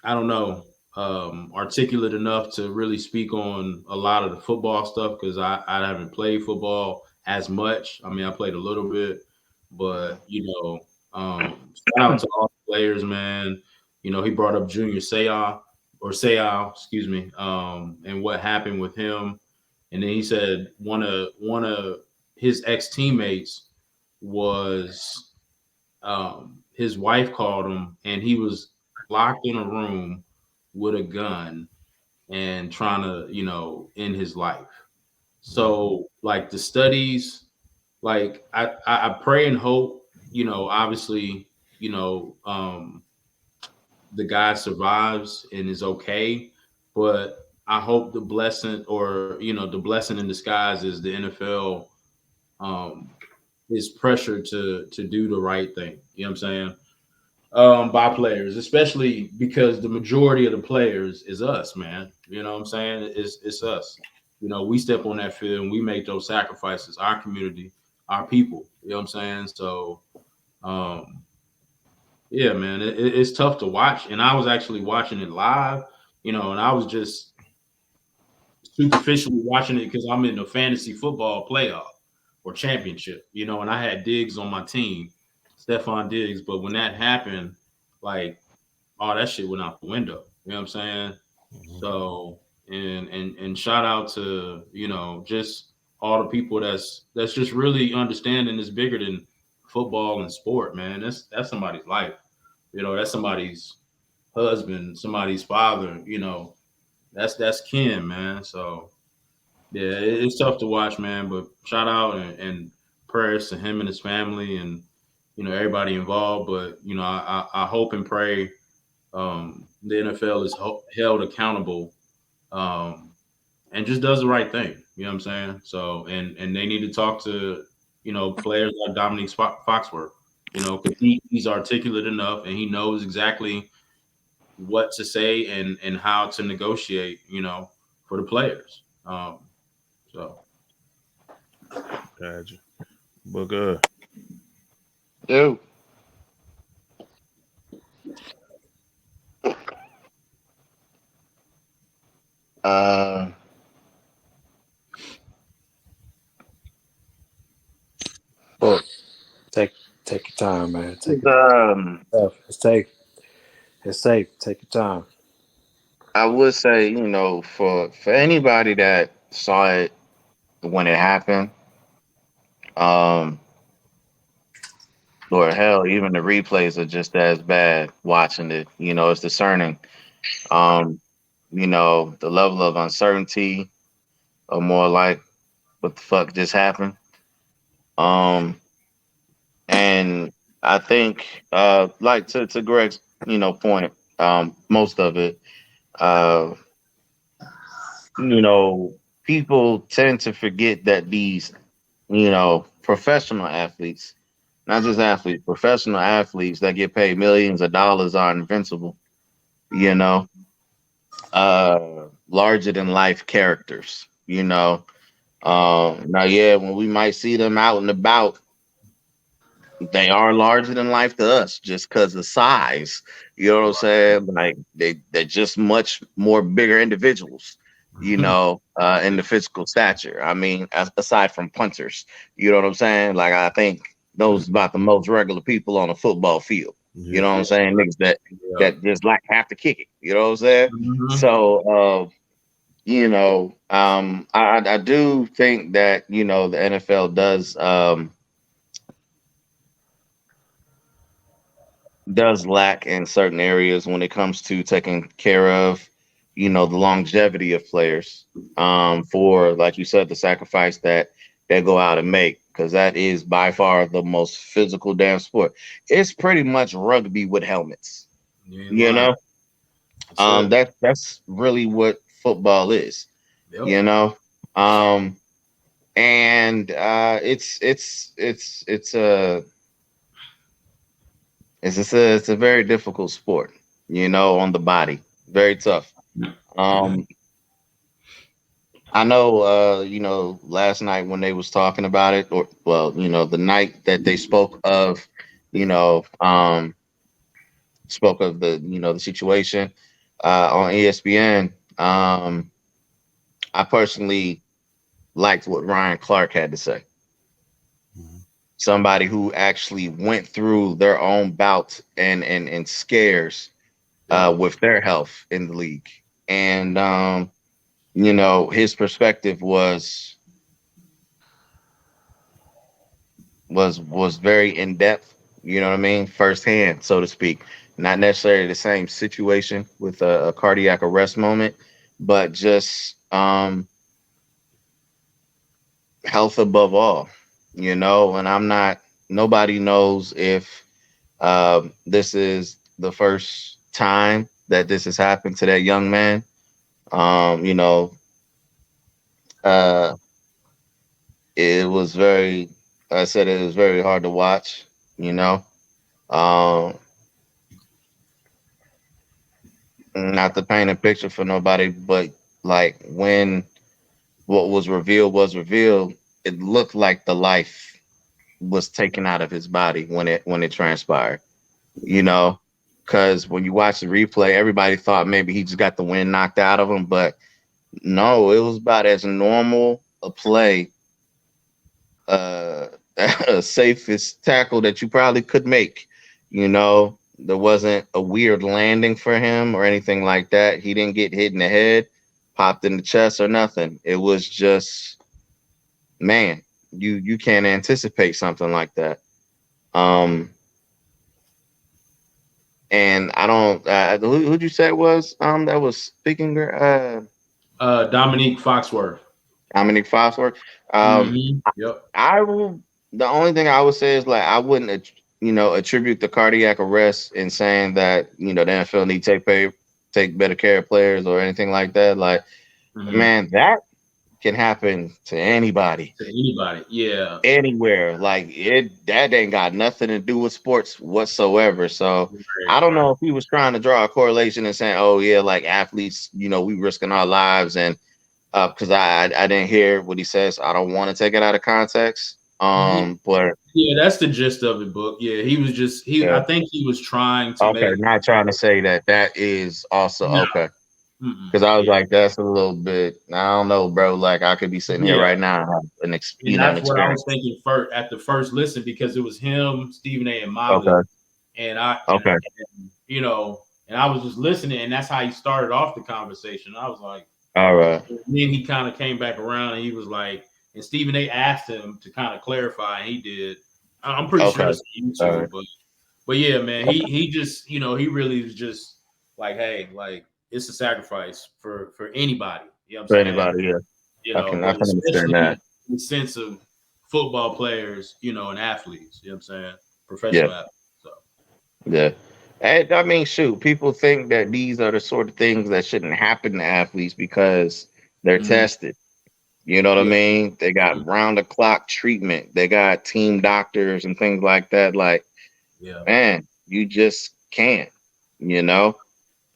I don't know, articulate enough to really speak on a lot of the football stuff, because I haven't played football as much. I mean, I played a little bit, but shout out to all the players, man. He brought up Junior Seau, excuse me, and what happened with him. And then he said one of his ex-teammates was his wife called him, and he was locked in a room with a gun and trying to, end his life. So like the studies, like I pray and hope, obviously, the guy survives and is okay, but I hope the blessing, or, the blessing in disguise is the NFL is pressured to do the right thing. You know what I'm saying? By players, especially because the majority of the players is us, man. You know what I'm saying? It's us. we step on that field and we make those sacrifices, our community, our people. You know what I'm saying? So, yeah, man, it's tough to watch. And I was actually watching it live, and I was just superficially watching it because I'm in the fantasy football playoff or championship, and I had Diggs on my team, Stephon Diggs. But when that happened, like, all that shit went out the window. You know what I'm saying? Mm-hmm. So, and shout out to, just all the people that's just really understanding it's bigger than football and sport, man. That's somebody's life. That's somebody's husband, somebody's father, that's kin, man. So yeah, it's tough to watch, man. But shout out and prayers to him and his family and everybody involved. But I hope and pray the NFL is held accountable and just does the right thing. You know what I'm saying? So and they need to talk to players like Dominique Foxworth. Because he's articulate enough and he knows exactly what to say and how to negotiate, for the players. So, gotcha. But good. Dude. Well, take your time, man. It's safe. Take your time. I would say, for anybody that saw it when it happened, or hell, even the replays are just as bad watching it. It's discerning. The level of uncertainty or more like what the fuck just happened. And I think like to Greg's, point, most of it, people tend to forget that these, professional athletes, not just athletes, professional athletes that get paid millions of dollars are invincible, larger than life characters, now, yeah, when we might see them out and about, they are larger than life to us just because of size. You know what I'm saying? Like they're just much more bigger individuals, in the physical stature. I mean, aside from punters, you know what I'm saying? Like I think those about the most regular people on a football field. You know what I'm saying? Niggas that just like have to kick it. You know what I'm saying? Mm-hmm. So I do think that, the NFL does lack in certain areas when it comes to taking care of, the longevity of players, for, like you said, the sacrifice that they go out and make, because that is by far the most physical damn sport. It's pretty much rugby with helmets, that's really what football is, and it's a very difficult sport, on the body. Very tough. I know, last night when they was talking about it, or the night that they spoke of, spoke of the situation on ESPN. I personally liked what Ryan Clark had to say. Somebody who actually went through their own bouts and scares with their health in the league. And, his perspective was very in depth, you know what I mean? Firsthand, so to speak. Not necessarily the same situation with a cardiac arrest moment, but just health above all, and nobody knows if this is the first time that this has happened to that young man. It was very, I said it was very hard to watch, not to paint a picture for nobody, but like when what was revealed. It looked like the life was taken out of his body when it transpired. You know, because when you watch the replay, everybody thought maybe he just got the wind knocked out of him, but no, it was about as normal a play, uh, safest tackle that you probably could make. You know, there wasn't a weird landing for him or anything like that. He didn't get hit in the head, popped in the chest or nothing. It was just, man, you can't anticipate something like that. Um, and I don't. Who'd you say it was? That was speaking. Dominique Foxworth. Dominic Foxworth. Yep. I will. The only thing I would say is like I wouldn't, attribute the cardiac arrest in saying that the NFL need to take better care of players or anything like that. Like, man, that can happen to anybody. To anybody, yeah, anywhere. Like that ain't got nothing to do with sports whatsoever. So I don't know if he was trying to draw a correlation and saying, "Oh yeah, like athletes, we risking our lives," and because I didn't hear what he says. I don't want to take it out of context. But yeah, that's the gist of it, book. Yeah, he was just yeah. I think he was trying to Okay, not trying to say that is also okay. Because I was like, that's a little bit. I don't know, bro. Like I could be sitting here right now and have an that's what I was experience. thinking first at the first listen, because it was him, Stephen A, and Molly, and I, and I was just listening, and that's how he started off the conversation. I was like, all right. Then he kind of came back around, and he was like, and Stephen A asked him to kind of clarify, and he did. I'm pretty sure it's on YouTube, but yeah, man, he just he really was just like, hey, like it's a sacrifice for anybody. You know what I'm saying? For anybody, yeah. I can understand that. In the sense of football players, and athletes. You know what I'm saying? Professional athletes. So yeah. And I mean, shoot, people think that these are the sort of things that shouldn't happen to athletes because they're tested. You know what I mean? They got round the clock treatment. They got team doctors and things like that. Like, man, you just can't.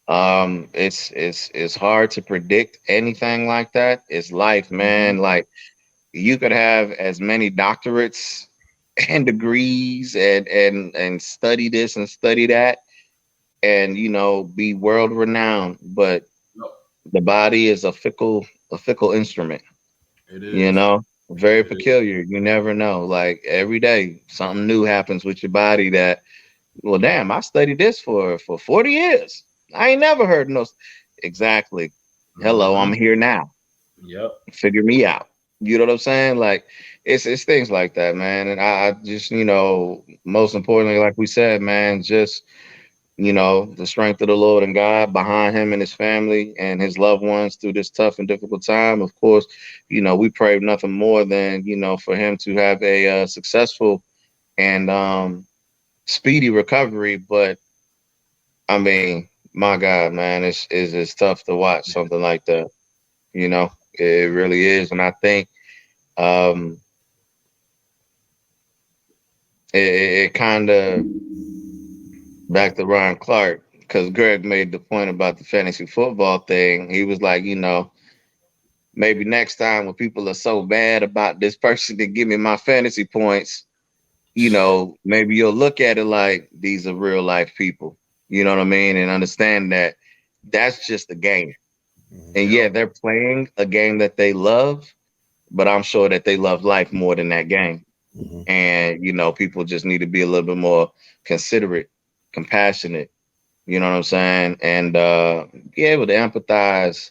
It's hard to predict anything like that. It's life, man. Like you could have as many doctorates and degrees and study this and study that and be world renowned, but the body is a fickle instrument. It is. Very peculiar. You never know. Like every day something new happens with your body that, well, damn, I studied this for 40 years. I ain't never heard no. Exactly. Hello, I'm here now. Yep. Figure me out. You know what I'm saying? Like it's things like that, man. And I just, most importantly, like we said, man, just the strength of the Lord and God behind him and his family and his loved ones through this tough and difficult time. Of course, we pray nothing more than, for him to have a successful and speedy recovery. But I mean, my God, man, it's tough to watch something like that. It really is. And I think it kind of back to Ryan Clark, because Greg made the point about the fantasy football thing. He was like, maybe next time when people are so bad about this person to give me my fantasy points, maybe you'll look at it like these are real life people. You know what I mean? And understand that that's just a game. And yeah, they're playing a game that they love, but I'm sure that they love life more than that game. And, people just need to be a little bit more considerate, compassionate, you know what I'm saying? And be able to empathize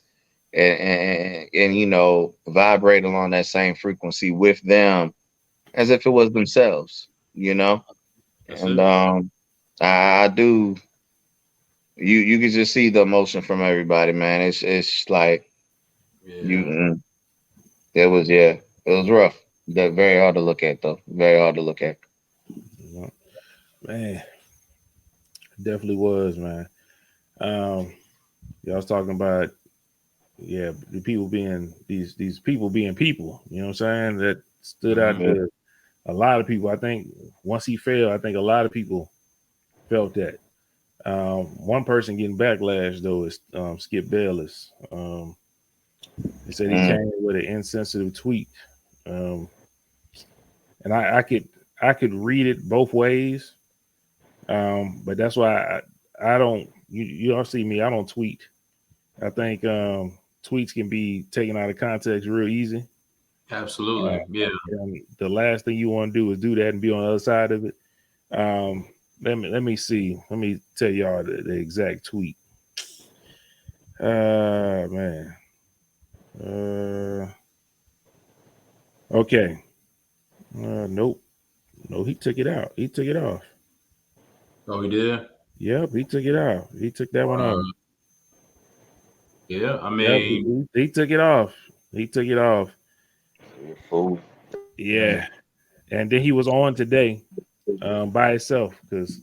and vibrate along that same frequency with them as if it was themselves, and I do. You can just see the emotion from everybody, man. It's like it was rough. That very hard to look at, though. Very hard to look at. Man, definitely was, man. Y'all was talking about the people being these people being people. You know what I'm saying? That stood out to a lot of people. I think once he fell, I think a lot of people felt that. One person getting backlash though is Skip Bayless. He said he came with an insensitive tweet, and I could read it both ways, but that's why I don't. You don't see me. I don't tweet. I think tweets can be taken out of context real easy. Absolutely, yeah. The last thing you want to do is do that and be on the other side of it. Let me see. Let me tell y'all the exact tweet. Man. Okay. Nope. No, he took it out. He took it off. Oh, he did? Yep, he took it out. He took that one off. Yeah, I mean, he took it off. He took it off. Fool. Yeah. And then he was on today by himself because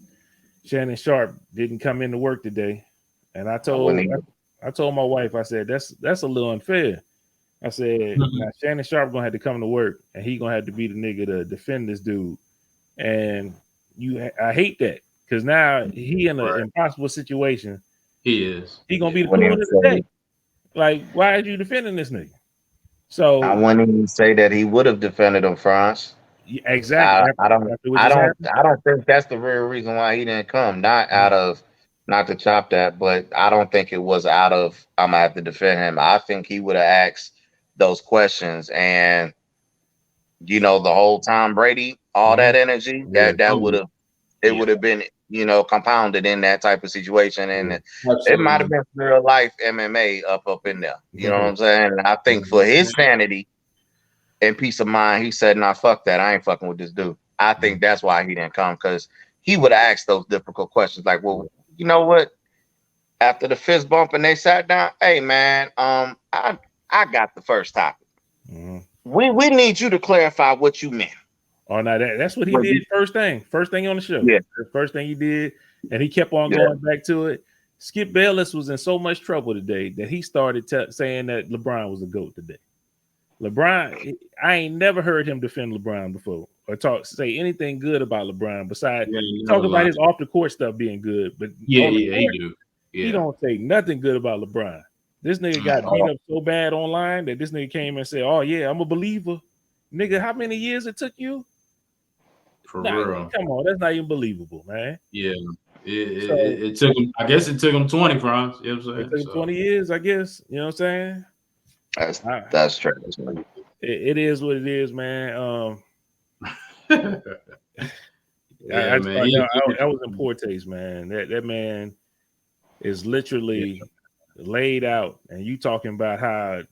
Shannon Sharp didn't come into work today. And I told my wife, I said, that's a little unfair. I said, now Shannon Sharp gonna have to come to work and he gonna have to be the nigga to defend this dude. And I hate that because now he in an impossible situation. He is. He gonna be the cool of the day. Like, why are you defending this nigga? So I wouldn't even say that he would have defended him, Franz. Exactly. I don't think that's the real reason why he didn't come. Not to chop that, but I don't think it was out of I'm gonna have to defend him. I think he would have asked those questions, and the whole Tom Brady, all that energy that would have been compounded in that type of situation, and it might have been real life MMA up in there. You know what I'm saying? And I think for his sanity and peace of mind, he said, "Nah, fuck that. I ain't fucking with this dude." I think that's why he didn't come, because he would have asked those difficult questions, like, "Well, you know what? After the fist bump and they sat down, hey man, I got the first topic. We need you to clarify what you meant." Oh, no, that's what he did first thing on the show. Yeah, the first thing he did, and he kept on going back to it. Skip Bayless was in so much trouble today that he started saying that LeBron was the GOAT today. LeBron, I ain't never heard him defend LeBron before or say anything good about LeBron besides talk about his off the court stuff being good. But he do. He don't say nothing good about LeBron. This nigga got beat up so bad online that this nigga came and said, "Oh yeah, I'm a believer." Nigga, how many years it took you? Real. Come on, that's not even believable, man. Yeah. It took him. I guess it took him 20, Franz. You know what I'm saying? It took him 20 years, I guess. You know what I'm saying? That's true. It is what it is, man. Man. I was in poor taste, man. That man is literally laid out, and you talking about how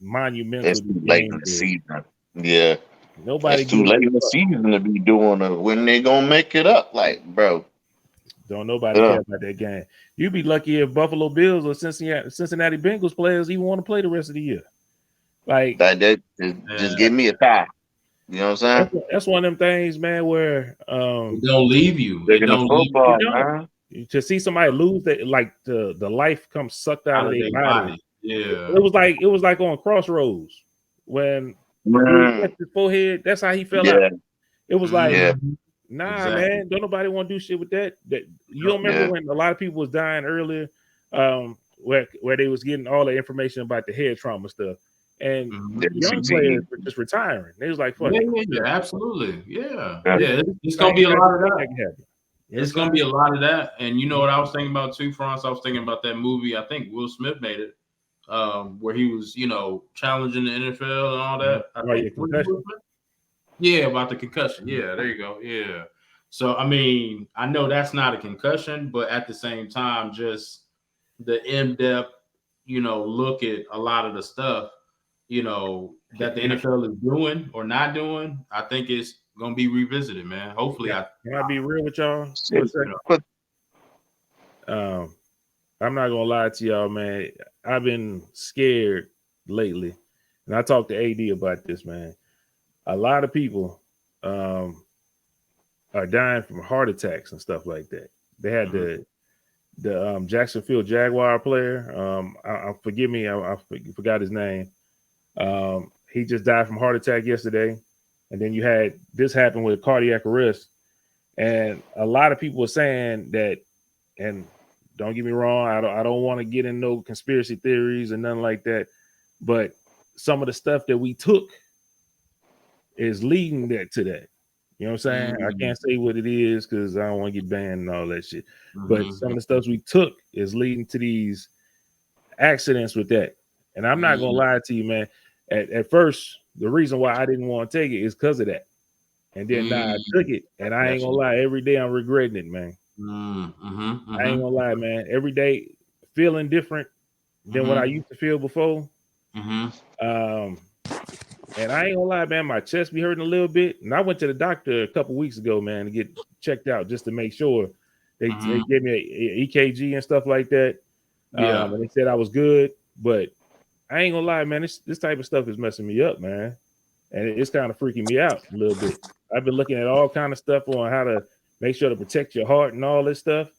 monumental it's too late in the season. Yeah. Nobody. It's too late in the season to be doing it when they gonna make it up. Like, bro. Don't nobody care about that game. You'd be lucky if Buffalo Bills or Cincinnati Bengals players even want to play the rest of the year. Like just give me a tie. You know what I'm saying? That's one of them things, man, where they don't leave you. They don't football, man. To see somebody lose, that like the life comes sucked out of their body. Yeah, it was like on Crossroads when he touched his forehead. That's how he fell out. It was like, nah, man, don't nobody want to do shit with that. You don't remember when a lot of people was dying earlier, where they was getting all the information about the head trauma stuff, and young players were just retiring. They was like, fuck it. Absolutely, it's gonna be a lot of that. It's gonna be a lot of that, and you know what I was thinking about too, Franz? I was thinking about that movie. I think Will Smith made it, where he was, challenging the NFL and all that. About the concussion. Yeah, there you go. Yeah. So I mean, I know that's not a concussion, but at the same time, just the in-depth, look at a lot of the stuff, that the NFL is doing or not doing. I think it's gonna be revisited, man. Hopefully, Can I be real with y'all? I'm not gonna lie to y'all, man. I've been scared lately, and I talked to AD about this, man. A lot of people are dying from heart attacks and stuff like that. They had the Jacksonville Jaguar player. Forgive me, I forgot his name. He just died from heart attack yesterday. And then you had this happen with cardiac arrest. And a lot of people were saying that, and don't get me wrong, I don't want to get in no conspiracy theories and nothing like that. but some of the stuff that we took is leading that to that. You know what I'm saying? I can't say what it is because I don't want to get banned and all that shit. But some of the stuff we took is leading to these accidents with that. And I'm not gonna lie to you, man. At first, the reason why I didn't want to take it is because of that. And then now I took it, and I ain't gonna lie. Every day I'm regretting it, man. I ain't gonna lie, man. Every day feeling different than what I used to feel before. And I ain't gonna lie, man. My chest be hurting a little bit, and I went to the doctor a couple weeks ago, man, to get checked out just to make sure. They gave me a EKG and stuff like that. And they said I was good, but I ain't gonna lie, man. This type of stuff is messing me up, man, and it's kind of freaking me out a little bit. I've been looking at all kind of stuff on how to make sure to protect your heart and all this stuff,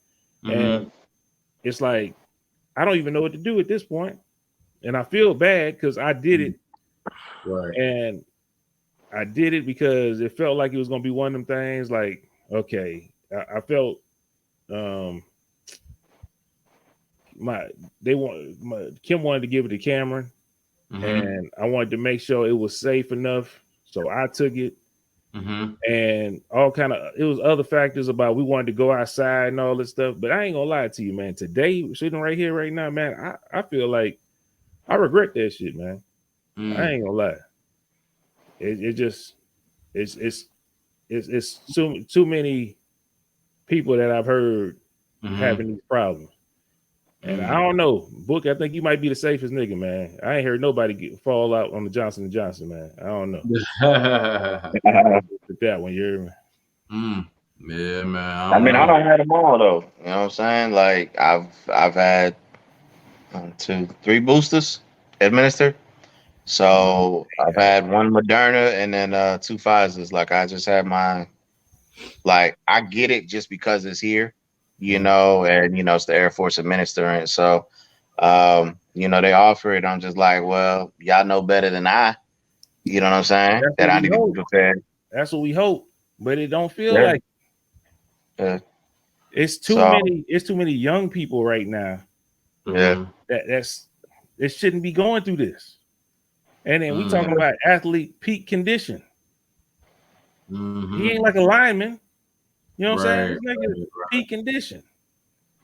and it's like I don't even know what to do at this point, and I feel bad because I did it, right? And I did it because it felt like it was gonna be one of them things. Like, okay, I felt Kim wanted to give it to Cameron, and I wanted to make sure it was safe enough, so I took it. And all kind of it was other factors about we wanted to go outside and all this stuff, but I ain't gonna lie to you, man. Today, sitting right here, right now, man, I feel like I regret that shit, man. I ain't gonna lie. It's too many people that I've heard having these problems. And I don't know, Book. I think you might be the safest nigga, man. I ain't heard nobody fall out on the Johnson & Johnson, man. I don't know. That one, you hear me? Yeah, man. I mean, I don't have them all though. You know what I'm saying? Like I've had 2, 3 boosters administered. So I've had 1 Moderna and then 2 Pfizers. Like I just had mine. Like I get it just because it's here, you know, and you know it's the Air Force administering it. So they offer it. I'm just like, well, y'all know better than I. You know what I'm saying? That I need to be prepared. That's what we hope, but it don't feel like it's too many. It's too many young people right now. It shouldn't be going through this. And then we talking about athlete peak condition. He ain't like a lineman. You know what I'm saying? This peak condition.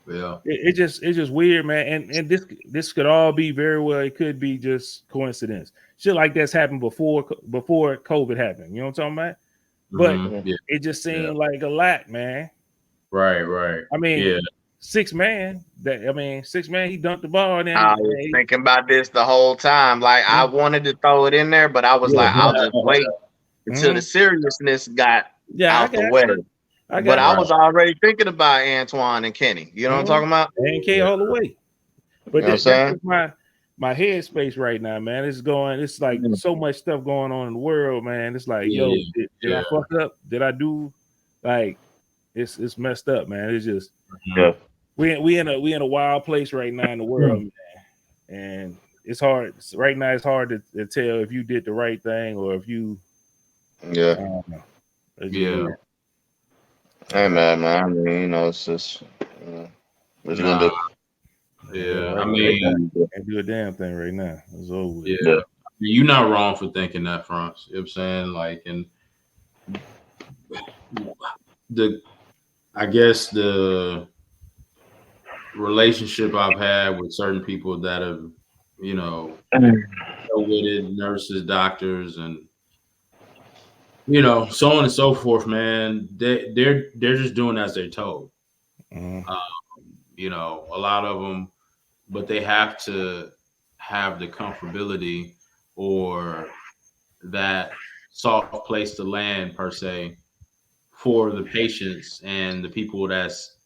Yeah. It's just weird, man. And this could all be very well. It could be just coincidence. Shit like that's happened before COVID happened. You know what I'm talking about? But it just seemed like a lot, man. Right. I mean, 6 man. He dunked the ball. And then I was thinking about this the whole time. Like I wanted to throw it in there, but I was like, I'll just wait until the seriousness got out the way. I was already thinking about Antoine and Kenny. You know what I'm talking about? AK all the way. But you know that's my headspace right now, man. It's like so much stuff going on in the world, man. It's like, did I fuck up? Did I do like it's messed up, man. It's just we in a wild place right now in the world, man. And it's hard right now. It's hard to tell if you did the right thing or if you Hey man. I mean, it's just what you gonna do? Yeah, I mean, can't do a damn thing right now. It's over. Yeah. You're not wrong for thinking that, France. You know what I'm saying? Like, and I guess the relationship I've had with certain people that have, with nurses, doctors, and so on and so forth, man. They're just doing as they're told. A lot of them, but they have to have the comfortability or that soft place to land per se for the patients and the people that's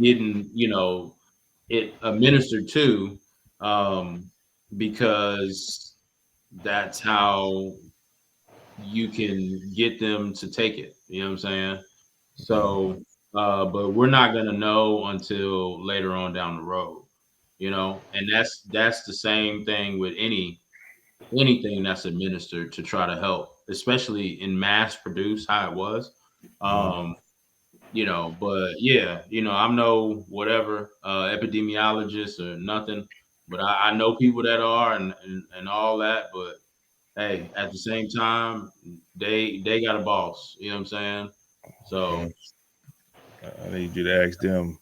getting, it administered to, because that's how you can get them to take it. You know what I'm saying? So, but we're not going to know until later on down the road, and that's the same thing with anything that's administered to try to help, especially in mass produce how it was. But I'm no whatever epidemiologist or nothing. but I know people that are and all that. But hey, at the same time, they got a boss. You know what I'm saying? So I need you to ask them.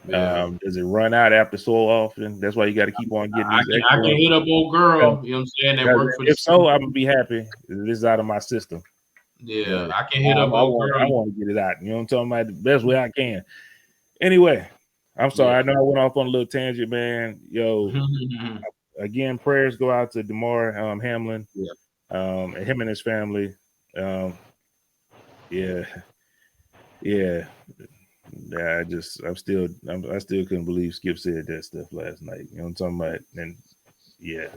yeah. Does it run out after so often? That's why you got to keep on getting these I extra can hit up old girl. You know what I'm saying? That ones. work for the If so, city. I'm gonna be happy. This is out of my system. Yeah, But I can hit up I old girl. want to get it out. You know what I'm talking about? The best way I can. Anyway, I'm sorry. Yeah. I know I went off on a little tangent, man. Yo, again, prayers go out to DeMar Hamlin, and him and his family. Yeah. I still couldn't believe Skip said that stuff last night. You know what I'm talking about? And yeah.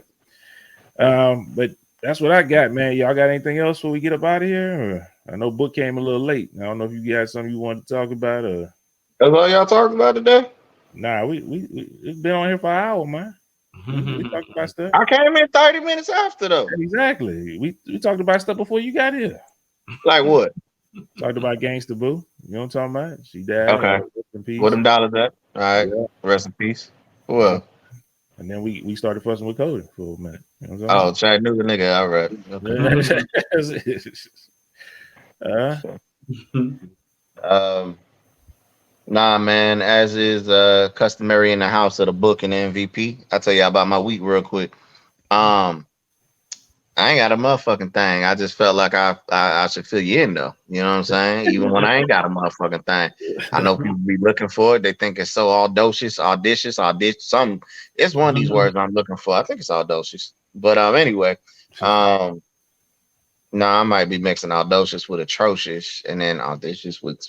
But that's what I got, man. Y'all got anything else before we get up out of here? Or, I know Book came a little late. I don't know if you got something you wanted to talk about or That's all y'all talking about today? nah, we've been on here for an hour, man. We talked about stuff. I came in 30 minutes after though. Exactly. We talked about stuff before you got here. Like what? Talked about Gangsta Boo. You know what I'm talking about? She died. Okay. Rest in peace. Where them dollars at? All right. Yeah. Rest in peace. Well. And then we started fussing with Cody for a minute. You know what I'm Oh, Chattanooga nigga. All right. Okay. Nah, man. As is customary in the house of the Book and the MVP. I'll tell y'all about my week real quick. I ain't got a motherfucking thing. I just felt like I should fill you in though. You know what I'm saying? Even when I ain't got a motherfucking thing. I know people be looking for it. They think it's so audacious. Something. It's one of these words I'm looking for. I think it's audacious. But anyway, I might be mixing audacious with atrocious and then audacious with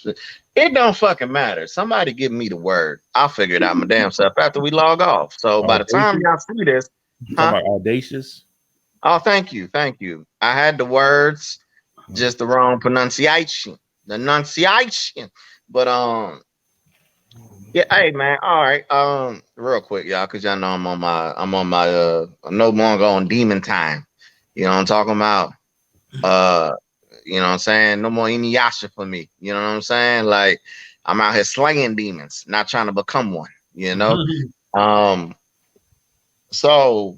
it don't fucking matter. Somebody give me the word. I'll figure it out my damn self after we log off. So by the time y'all see this, talking about audacious. Oh, thank you. I had the words, just the wrong pronunciation. But yeah, hey man, all right. Real quick, y'all, cause y'all know I'm on my I'm no longer on demon time. You know what I'm talking about? You know what I'm saying? No more Inuyasha for me. You know what I'm saying? Like I'm out here slaying demons, not trying to become one, you know? So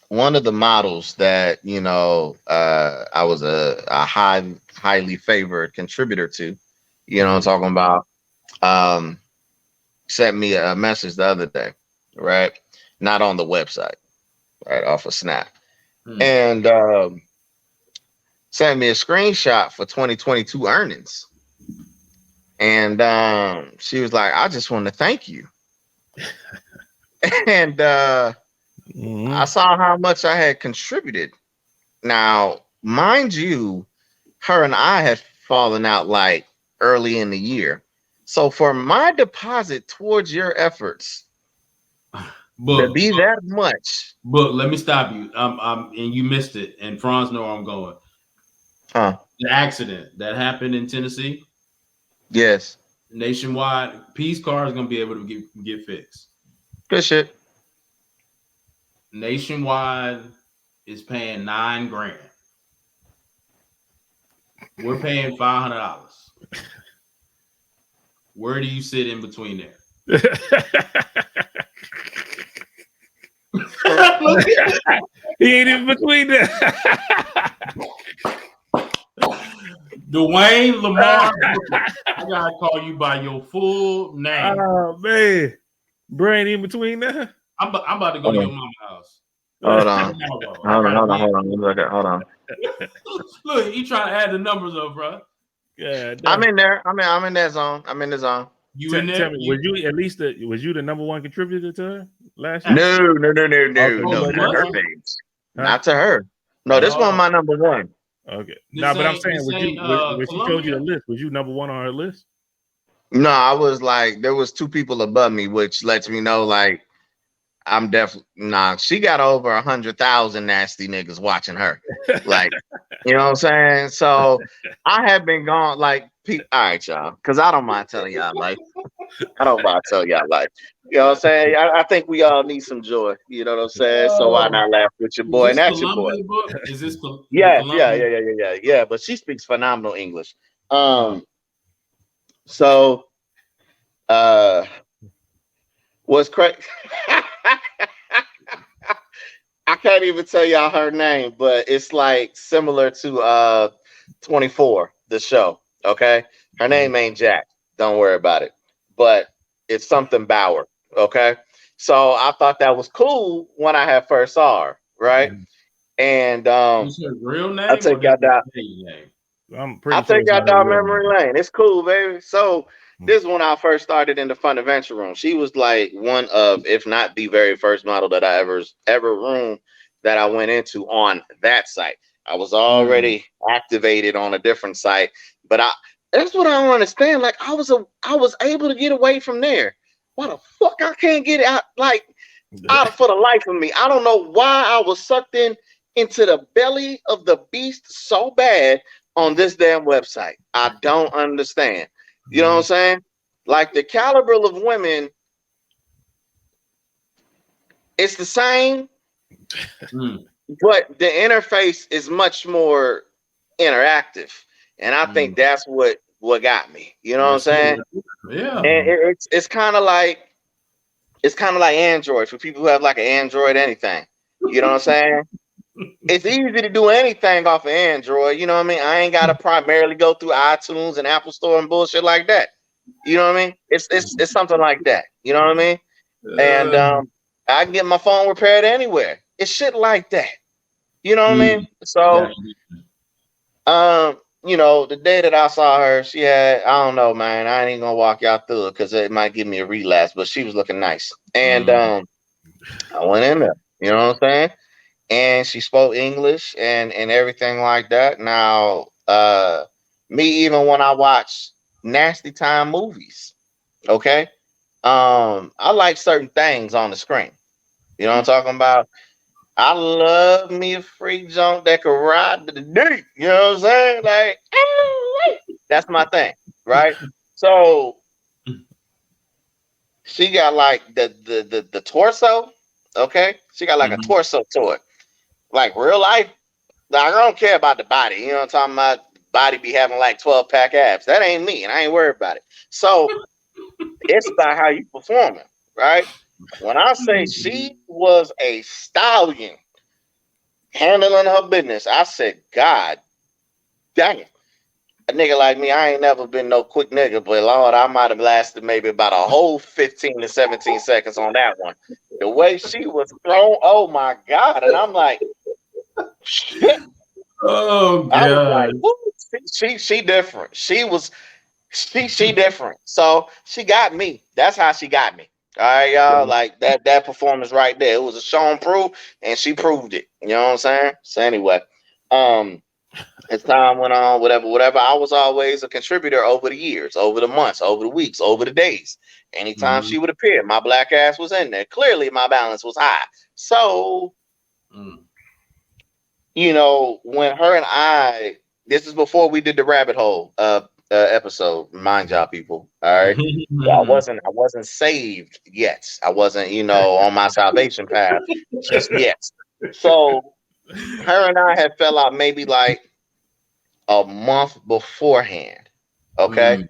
one of the models that I was a highly favored contributor to, you know what I'm talking about, sent me a message the other day, right? Not on the website, right, off of Snap. And sent me a screenshot for 2022 earnings. And she was like, I just want to thank you. And I saw how much I had contributed. Now, mind you, her and I had fallen out like early in the year. So for my deposit towards your efforts to be that much. But let me stop you. And you missed it. And Franz know where I'm going. Huh? The accident that happened in Tennessee. Yes. Nationwide, Peace Car is gonna be able to get fixed. Good shit. Nationwide is paying $9,000. We're paying $500. Where do you sit in between there? He ain't in between that. Dwayne Lamar, I gotta call you by your full name. Oh man, brain in between that. I'm about to go to your mama's house. Hold on. Hold on. Look, you trying to add the numbers up, bro. Yeah, I'm in there. I'm in that zone. I'm in the zone. You in there? Tell me, was you at least was you the number one contributor to her last year? No, Okay. not her page. Huh? Not to her. No, this one my number one. Okay. No, but I'm saying, when she told you the list, was you number one on her list? No, I was like, there was two people above me, which lets me know like I'm definitely she got over 100,000 nasty niggas watching her. Like, you know what I'm saying? So I have been gone like all right, y'all, because I don't mind telling y'all like You know what I'm saying? I think we all need some joy. You know what I'm saying? So why not laugh with your boy? And that's your boy. Is this yeah. But she speaks phenomenal English. So what's crazy? can't even tell y'all her name, but it's like similar to 24, the show. Okay, her name ain't Jack. Don't worry about it. But it's something Bauer. Okay, so I thought that was cool when I had first saw her, right? And Is her real name? I take y'all down. Name? I'm I pretty sure take y'all down memory lane. It's cool, baby. So this is when I first started in the Fun Adventure Room. She was like one of, if not the very first model that I ever room that I went into on that site. I was already activated on a different site, but that's what I don't understand. Like I was able to get away from there. Why the fuck I can't get out? Like out for the life of me. I don't know why I was sucked into the belly of the beast so bad on this damn website. I don't understand. You know what I'm saying? Like the caliber of women, it's the same, but the interface is much more interactive. And I think that's what got me. You know what I'm saying? Yeah. And it's kind of like Android for people who have like an Android anything. You know what I'm saying? It's easy to do anything off of Android. You know what I mean? I ain't gotta primarily go through iTunes and Apple Store and bullshit like that. You know what I mean? It's something like that. You know what I mean? And I can get my phone repaired anywhere. It's shit like that. You know what I mean? So you know, the day that I saw her, she had, I don't know, man. I ain't even gonna walk y'all through it because it might give me a relapse, but she was looking nice. And I went in there, you know what I'm saying? And she spoke English and everything like that. Now, me, even when I watch nasty time movies, okay, I like certain things on the screen. You know what I'm talking about? I love me a freak junk that can ride to the deep. You know what I'm saying? Like, that's my thing, right? So she got like the torso, okay? She got like a torso to it, like real life. Like, I don't care about the body. You know what I'm talking about? Body be having like 12-pack abs. That ain't me, and I ain't worried about it. So it's about how you performing, right? When I say she was a stallion handling her business, I said, God dang it. A nigga like me, I ain't never been no quick nigga, but Lord, I might have lasted maybe about a whole 15 to 17 seconds on that one. The way she was thrown, oh my God. And I'm like, shit. Oh God. I was like, woo, she different. She different. So she got me. That's how she got me. All right, y'all. Like that performance right there. It was a show and prove, and she proved it. You know what I'm saying? So anyway, as time went on, whatever. I was always a contributor over the years, over the months, over the weeks, over the days. Anytime she would appear, my black ass was in there. Clearly, my balance was high. So, you know, when her and I, this is before we did the rabbit hole episode. Mind y'all, people. All right. I wasn't saved yet. I wasn't, you know, on my salvation path just yet. So her and I had fell out maybe like a month beforehand. Okay.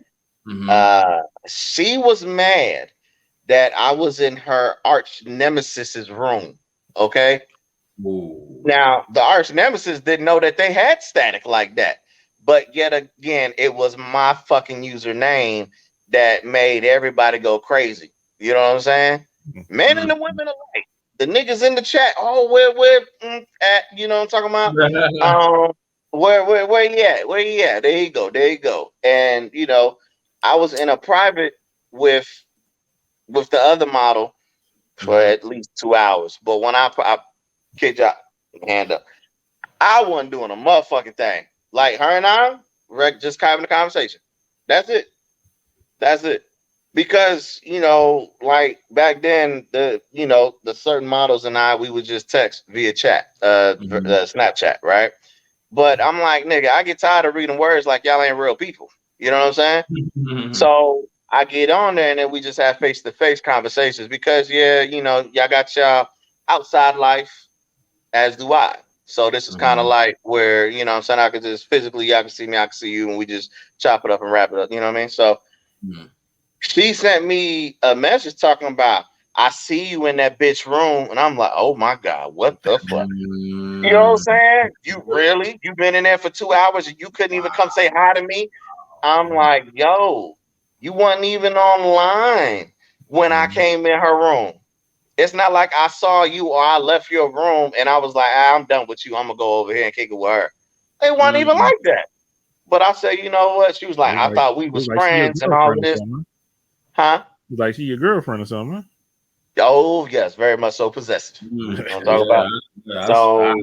She was mad that I was in her arch nemesis's room. Okay. Ooh. Now the arch nemesis didn't know that they had static like that. But yet again, it was my fucking username that made everybody go crazy. You know what I'm saying? Men and the women alike. The niggas in the chat, oh, where at, you know what I'm talking about? Where you at? Where you at? There you go. And you know, I was in a private with the other model for at least 2 hours. But when I kid y'all, hand up, I wasn't doing a motherfucking thing. Like her and I, just having a conversation. That's it. Because, you know, like back then, the certain models and I, we would just text via chat, Snapchat, right? But I'm like, nigga, I get tired of reading words like y'all ain't real people. You know what I'm saying? So I get on there and then we just have face-to-face conversations because, yeah, you know, y'all got y'all outside life, as do I. So this is kind of like where, you know what I'm saying, I could just physically, y'all can see me, I can see you, and we just chop it up and wrap it up. You know what I mean? So she sent me a message talking about, I see you in that bitch room, and I'm like, oh my God, what the fuck? You know what I'm saying? You've been in there for 2 hours and you couldn't even come say hi to me? I'm like, yo, you wasn't even online when I came in her room. It's not like I saw you or I left your room and I was like, I'm done with you. I'm gonna go over here and kick it with her. It wasn't even like that. But I said, you know what? She was like, I thought we was friends and all of this. Huh? Like she your girlfriend or something? Oh, yes, very much so possessive. Don't talk about it. So,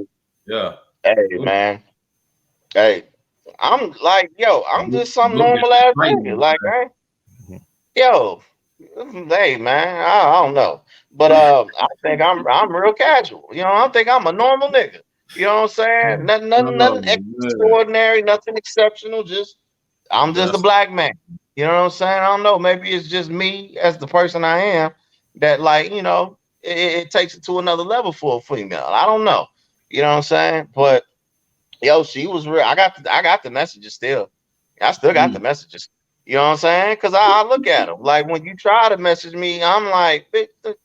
hey, man. Hey, I'm like, yo, I'm just some normal ass nigga. Like, yo, hey, man, I don't know. But I think I'm real casual. You know, I think I'm a normal nigga. You know what I'm saying? Nothing extraordinary, nothing exceptional. I'm just a black man. You know what I'm saying? I don't know. Maybe it's just me as the person I am that, like, you know, it takes it to another level for a female. I don't know. You know what I'm saying? But yo, she was real. I got the messages still. I still got the messages. You know what I'm saying? Because I look at them. Like when you try to message me, I'm like,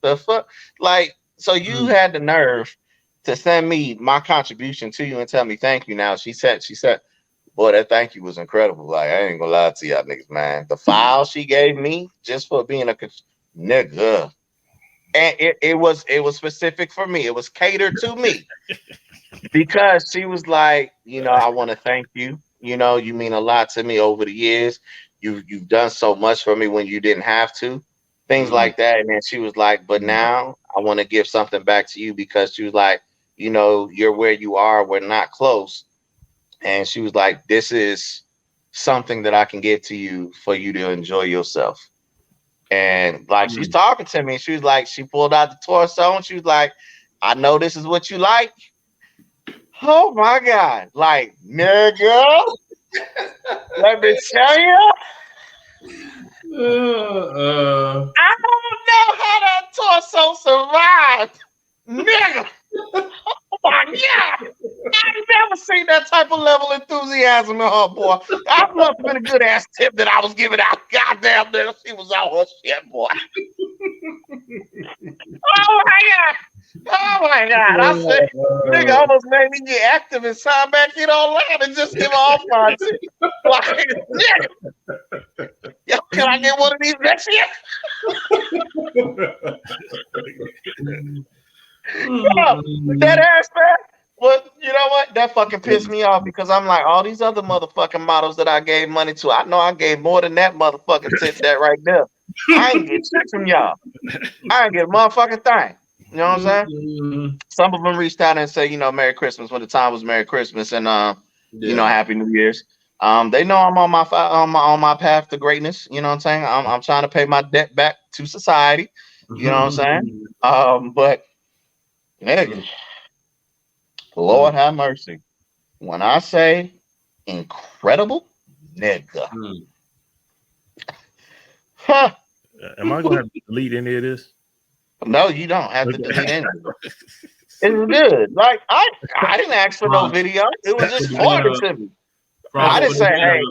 the fuck? Like, so you had the nerve to send me my contribution to you and tell me thank you. Now she said, boy, that thank you was incredible. Like, I ain't gonna lie to y'all niggas, man. The file she gave me just for being a nigga. And it was specific for me. It was catered to me. Because she was like, you know, I want to thank you. You know, you mean a lot to me over the years. You've done so much for me when you didn't have to. Things like that. And then she was like, but now I want to give something back to you because she was like, you know, you're where you are. We're not close. And she was like, this is something that I can give to you for you to enjoy yourself. And like, she's talking to me. She was like, she pulled out the torso and she was like, I know this is what you like. Oh my God. Like, nigga, let me tell you. I don't know how that torso survived. Nigga. Oh my God. I've never seen that type of level of enthusiasm in her, boy. That must have been a good ass tip that I was giving out. Goddamn, nigga, she was out her shit, boy. Oh my God. Oh my God. I said, nigga almost made me get active and sign back in online and just give off my shit. Like, nigga. Yo, can I get one of these next year? That ass, man. Well, you know what? That fucking pissed me off because I'm like, all these other motherfucking models that I gave money to, I know I gave more than that motherfucking tip that right there. I ain't get shit from y'all. I ain't get a motherfucking thing. You know what I'm saying? Some of them reached out and said, you know, Merry Christmas when the time was Merry Christmas and you know, Happy New Year's. They know I'm on my path to greatness. You know what I'm saying? I'm trying to pay my debt back to society. You know what I'm saying? But nigga, Lord have mercy. When I say incredible, nigga. Huh. Am I gonna have to delete any of this? No, you don't have to delete anything. It's good. Like I didn't ask for no video. It was just forwarded to me. I didn't say, hey.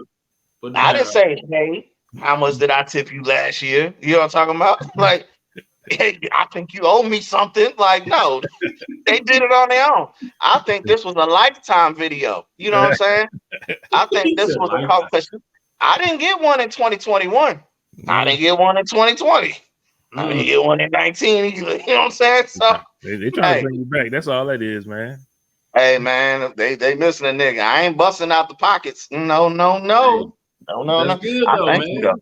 I didn't say, hey, how much did I tip you last year? You know what I'm talking about? Like, hey, I think you owe me something. Like, no, they did it on their own. I think this was a lifetime video. You know what I'm saying? I think this was a call question. I didn't get one in 2021. I didn't get one in 2020. I didn't get one in 19. You know what I'm saying? So they trying to bring you back. That's all that is, man. Hey man, they missing a nigga. I ain't busting out the pockets. No. That's good I though, thank man. you though.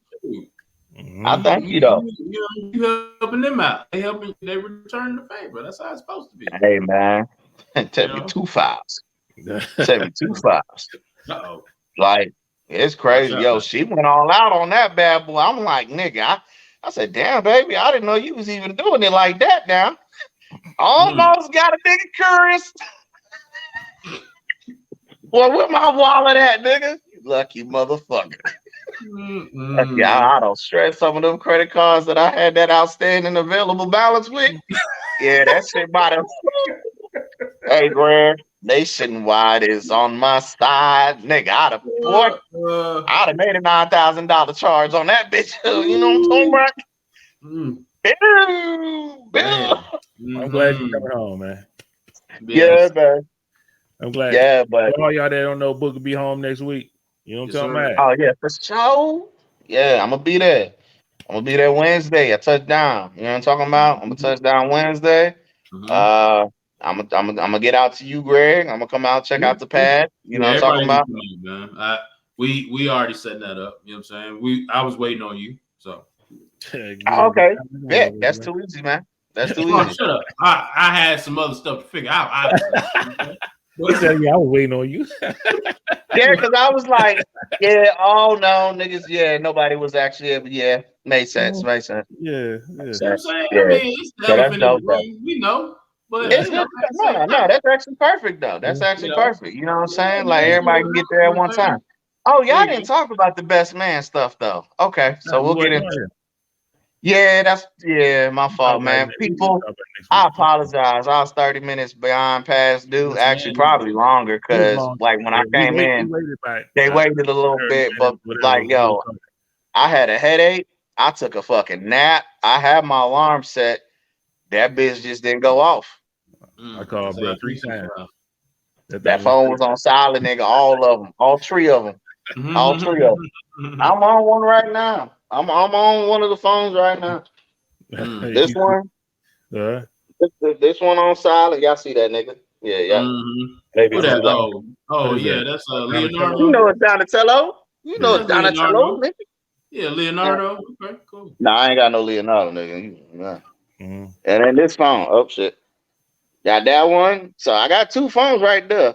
I thank you though. You helping them out. They return the favor. That's how it's supposed to be. Hey man, take me 2 files. Take me 2 files. Uh-oh. Like it's crazy, yo. She went all out on that bad boy. I'm like, nigga. I said, damn, baby, I didn't know you was even doing it like that. Now, almost got a nigga curious. Well, where my wallet at, nigga? You lucky motherfucker. Yeah, I don't stress some of them credit cards that I had that outstanding available balance with. Yeah, that shit by the Hey, Greg, nationwide is on my side. Nigga, I'd have made a $9,000 charge on that bitch. You know what I'm talking about? Bill. I'm glad you're coming home, man. Yeah, man. I'm glad. Yeah, but for all y'all that don't know, Book will be home next week. You know what I'm talking about? Oh yeah, for sure. Yeah, I'm gonna be there. I'm gonna be there Wednesday. I touch down. You know what I'm talking about? I'm gonna touch down Wednesday. I'm gonna get out to you, Greg. I'm gonna come out, check out the pad. You know what I'm talking about? Man. We already setting that up. You know what I'm saying? I was waiting on you. So okay. Yeah, that's too easy, man. That's too easy. Shut up. I had some other stuff to figure out, obviously. He said, yeah, I was waiting on you. Yeah, because I was like, yeah, oh no, niggas, yeah, nobody was actually able. Yeah, made sense. Yeah. You know what I'm saying? I mean, it's the Yeah, elephant in the room. We know. But it's good. No, that's actually perfect though. That's actually perfect. You know what I'm saying? Like everybody can get there at one time. Oh, y'all didn't talk about the best man stuff though. Okay, so we'll get into it. Yeah, my fault, man. People, I apologize. I was 30 minutes behind past due. Actually, probably longer because like when I came in, they waited a little bit. But like, yo, I had a headache. I took a fucking nap. I had my alarm set. That bitch just didn't go off. I called bro 3 times. That phone was on silent, nigga. All of them. All three of them. All three of them. I'm on one right now. I'm on one of the phones right now. This one. This one on silent. Y'all see that, nigga? Yeah. Maybe it's too loud. Yeah, that's Leonardo. You know it's Donatello. You know it's Donatello, nigga. Yeah, Leonardo. Okay, cool. Nah, I ain't got no Leonardo, nigga. And then this phone. Oh shit. Got that one. So I got 2 phones right there.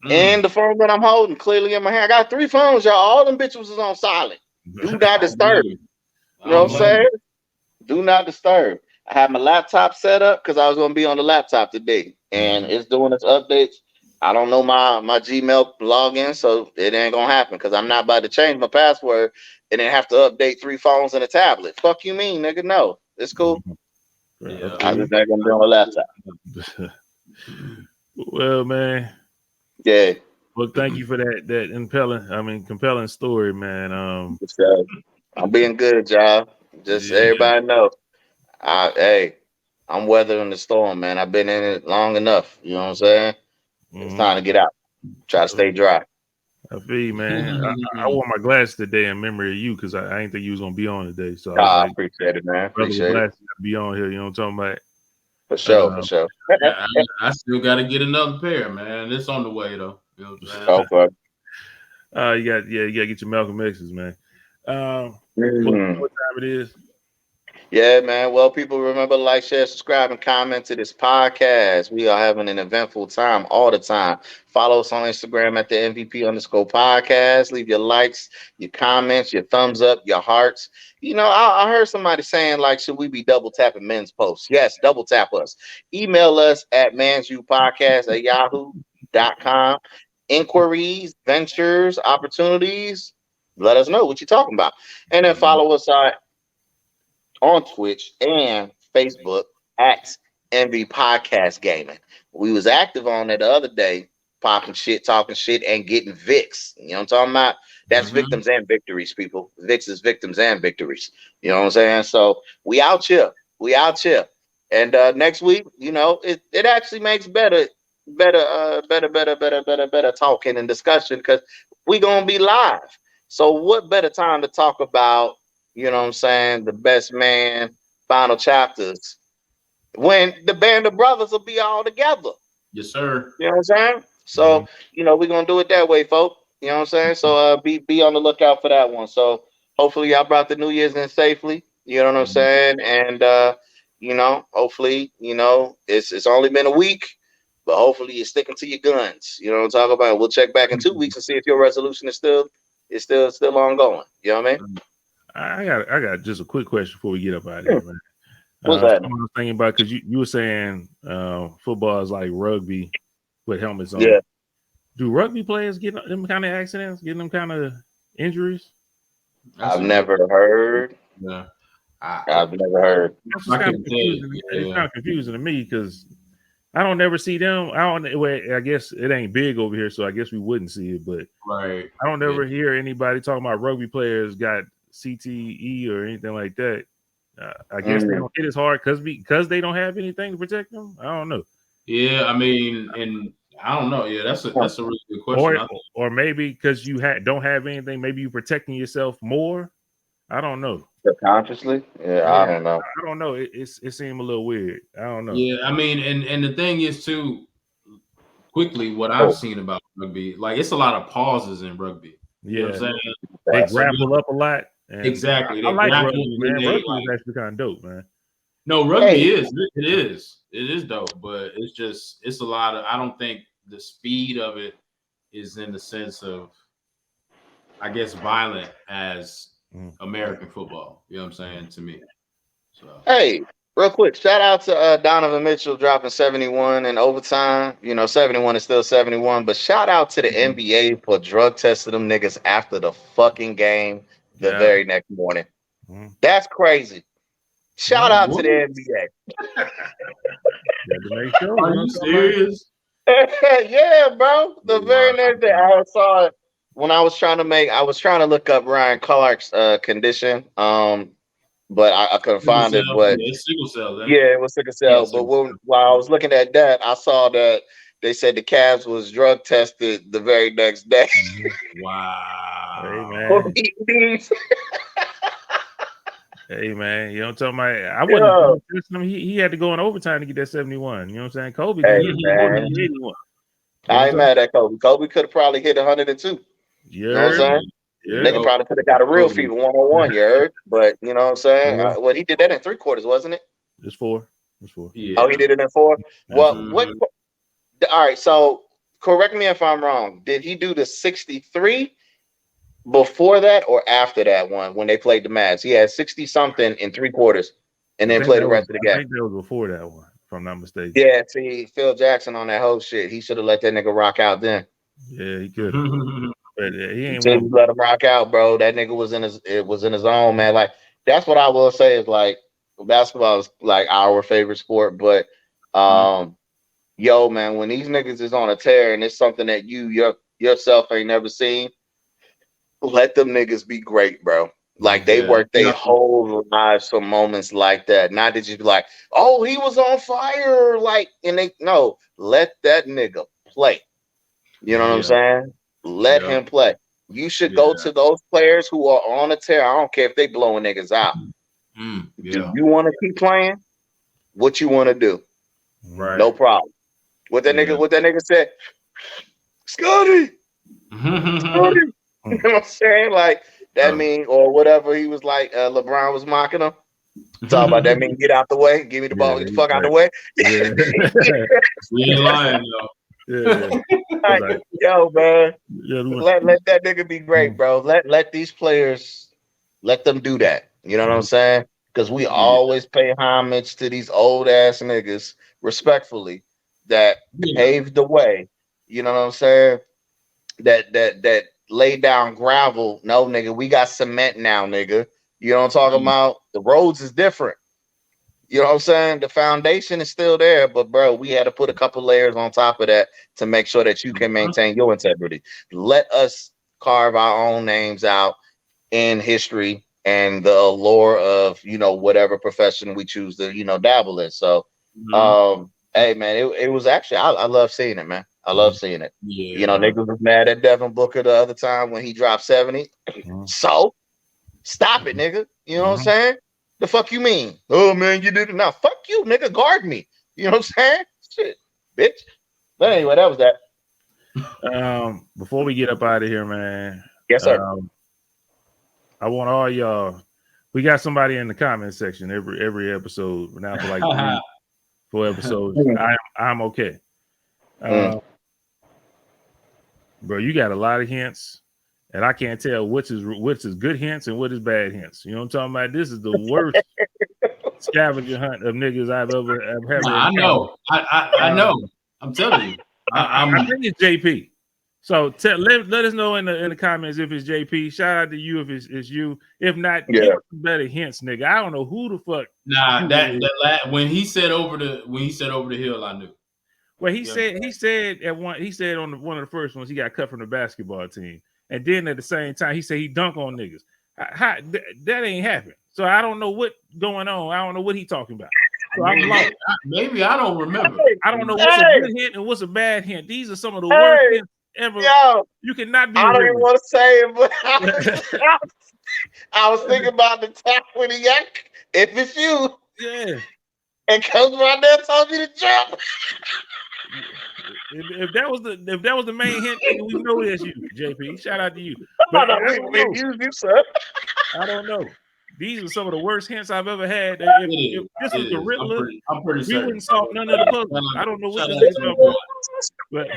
And the phone that I'm holding clearly in my hand. I got 3 phones, y'all. All them bitches was on silent. Do not disturb. You know what I'm saying? Do not disturb. I had my laptop set up because I was gonna be on the laptop today. And it's doing its updates. I don't know my Gmail login, so it ain't gonna happen because I'm not about to change my password and then have to update 3 phones and a tablet. Fuck you mean, nigga? No. It's cool. Yeah. I just ain't gonna be on the laptop. Well, man. Yeah. Well, thank you for that compelling story, man. I'm being good, y'all. Just everybody know. I'm weathering the storm, man. I've been in it long enough. You know what I'm saying? It's time to get out. Try to stay dry. I feel you, man. I wore my glasses today in memory of you because I didn't think you was gonna be on today. So I appreciate it, man. Appreciate it. Be on here. You know what I'm talking about? For sure. I still got to get another pair, man. It's on the way though. You know what I'm saying? You got to get your Malcolm X's, man. What time it is? Yeah, man. Well, people, remember, like, share, subscribe, and comment to this podcast. We are having an eventful time all the time. Follow us on Instagram at the MVP_podcast. Leave your likes, your comments, your thumbs up, your hearts. You know, I heard somebody saying, like, should we be double tapping men's posts? Yes, double tap us. Email us at mansviewpodcast@yahoo.com. Inquiries, ventures, opportunities. Let us know what you're talking about. And then follow us on Twitch and Facebook at MVPODCASTGAMING. We was active on it the other day, popping shit, talking shit, and getting VIX. You know what I'm talking about? That's victims and victories, people. VIX is victims and victories. You know what I'm saying? So we out here. And next week, you know, it actually makes better talking and discussion because we gonna be live. So what better time to talk about, you know what I'm saying, the best man final chapters when the band of brothers will be all together. Yes, sir. You know what I'm saying? So, you know, we're gonna do it that way, folks. You know what I'm saying? So be on the lookout for that one. So hopefully y'all brought the New Year's in safely. You know what I'm saying? And you know, hopefully, you know, it's only been a week, but hopefully you're sticking to your guns. You know what I'm talking about? We'll check back in 2 weeks and see if your resolution is still ongoing. You know what I mean? I got just a quick question before we get up out of here, man. What's that? I was thinking about because you were saying football is like rugby with helmets on. Yeah. Do rugby players get them kind of accidents, getting them kind of injuries? I've never heard. Yeah. I've never heard. It's kind of confusing to me because I don't never see them. I guess it ain't big over here, so I guess we wouldn't see it. But I don't ever hear anybody talking about rugby players got CTE or anything like that. I guess they don't hit as hard because they don't have anything to protect them. I don't know. Yeah, I mean, and I don't know. Yeah, that's a really good question. Or maybe because you don't have anything, maybe you're protecting yourself more. I don't know. Subconsciously, I don't know. I don't know. It seemed a little weird. I don't know. Yeah, I mean, and the thing is too. Quickly, what I've seen about rugby, like it's a lot of pauses in rugby. You know what I'm saying? They grapple up a lot. Exactly. I like rugby, man. Rugby is actually kind of dope, man. No, rugby is dope, but it's a lot of. I don't think the speed of it is in the sense of, I guess, violent as American football. You know what I'm saying? To me. So hey, real quick, shout out to Donovan Mitchell dropping 71 in overtime. 71 is still 71, but shout out to the NBA for drug testing them niggas after the fucking game the very next morning. That's crazy. Shout out to the NBA. Are you serious? Yeah, bro. The very next day I saw it when I was trying to look up Ryan Clark's condition. But I couldn't find it. But it's sickle cell. It was sickle cell. But while I was looking at that, I saw that they said the Cavs was drug tested the very next day. Wow. Hey, man. Hey, man. You know what I'm talking about? I wasn't testing him. He had to go in overtime to get that 71. You know what I'm saying? Kobe. Hey, man. 81. I ain't mad at Kobe. Kobe could have probably hit 102. You know what I'm saying? Nigga probably could have got a real fever 101, you heard? But you know what I'm saying? Well, he did that in 3 quarters, wasn't it? It's 4. Yeah. Oh, he did it in 4? Well, what? All right, so correct me if I'm wrong. Did he do the 63 before that or after that one when they played the Mavs? He had 60-something in 3 quarters and then played the rest of the game. I think that was before that one, if I'm not mistaken. Yeah, see, Phil Jackson on that whole shit. He should have let that nigga rock out then. Yeah, he could. But he ain't let him rock out, bro. That nigga was in his own, man. Like that's what I will say is like basketball is like our favorite sport, but yo, man, when these niggas is on a tear and it's something that you yourself ain't never seen, let them niggas be great, bro. Like they work their whole lives for moments like that. Not that you be like, oh, he was on fire, like, and let that nigga play. You know what I'm saying? Let him play. You should go to those players who are on a tear. I don't care if they blowing niggas out. Do you want to keep playing? What you want to do? Right. No problem. What that nigga said, Scotty. Scotty. You know what I'm saying? Like that mean or whatever he was like. LeBron was mocking him. Talk about that mean get out the way. Give me the ball. Get the fuck out the way. We ain't lying though. Like, yo, man, let that nigga be great, bro. Let these players, let them do that. You know what I'm saying? Because we always pay homage to these old ass niggas, respectfully, that paved the way. You know what I'm saying? That laid down gravel. No, nigga, we got cement now, nigga. You know what I'm talking about? The roads is different. You know what I'm saying? The foundation is still there, but bro, we had to put a couple layers on top of that to make sure that you can maintain your integrity. Let us carve our own names out in history and the allure of, whatever profession we choose to, dabble in. So, hey man, it was actually, I love seeing it, man. I love seeing it. Yeah, niggas was mad at Devin Booker the other time when he dropped 70. So stop it, nigga. You know what I'm saying? The fuck you mean? Oh man, you did it now. Fuck you, nigga. Guard me. You know what I'm saying? Shit, bitch. But anyway, that was that. Before we get up out of here, man. Yes, sir. I want all y'all. We got somebody in the comment section every episode now for like 4 episodes. I'm okay. Bro, you got a lot of hints. And I can't tell which is good hints and what is bad hints. You know what I'm talking about? This is the worst scavenger hunt of niggas I've ever had. I know. I know. I'm telling you. I think it's JP. So let us know in the comments if it's JP. Shout out to you if it's you. If not, give us some better hints, nigga. I don't know who the fuck. Nah, when he said over the hill, I knew. Well, he said on one of the first ones he got cut from the basketball team. And then at the same time, he said he dunk on niggas. That ain't happened. So I don't know what's going on. I don't know what he's talking about. So I'm lost. Maybe I don't remember. I don't know what's a good hint and what's a bad hint. These are some of the worst hints ever. Yo, you cannot be. I don't even want to say it, but I was thinking about the time when he got, if it's you, yeah, and Coach right there told you to jump. If that was the main hint, we know it's you, JP. Shout out to you. But But we use you, sir. I don't know. These are some of the worst hints I've ever had. If this was the Riddler, I'm pretty we certain. wouldn't solve none of the puzzles. I don't know what this is about. But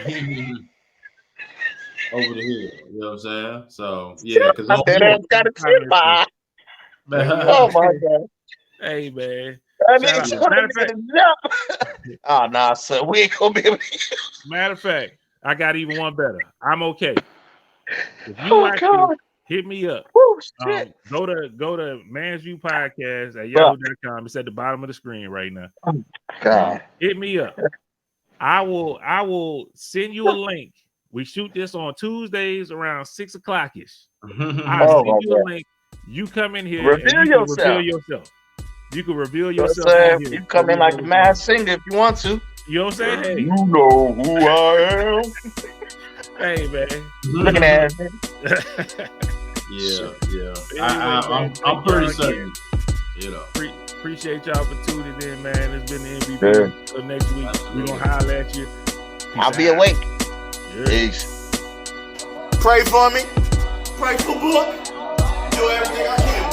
over the hill, you know what I'm saying? So yeah, because got a chip by. Oh my god! Hey man, Matter of fact, oh nah, sir, we ain't gonna be able to. Matter of fact, I got even one better. I'm okay. If you like this, hit me up. Go to Man's View Podcast at yahoo.com. It's at the bottom of the screen right now. Oh, God. Hit me up. I will send you a link. We shoot this on Tuesdays around 6 o'clock-ish. I'll send you a link. You come in here reveal yourself. You can reveal yourself. You come in like a mad singer if you want to. You know what I'm saying? Hey. You know who I am. Hey man. Looking at it. Yeah. I'm pretty certain. You know. Appreciate y'all for tuning in, man. It's been the MVP. Until next week, we're gonna holler at you. I'll be awake. Peace. Pray for me. Pray for Book. Do everything I can.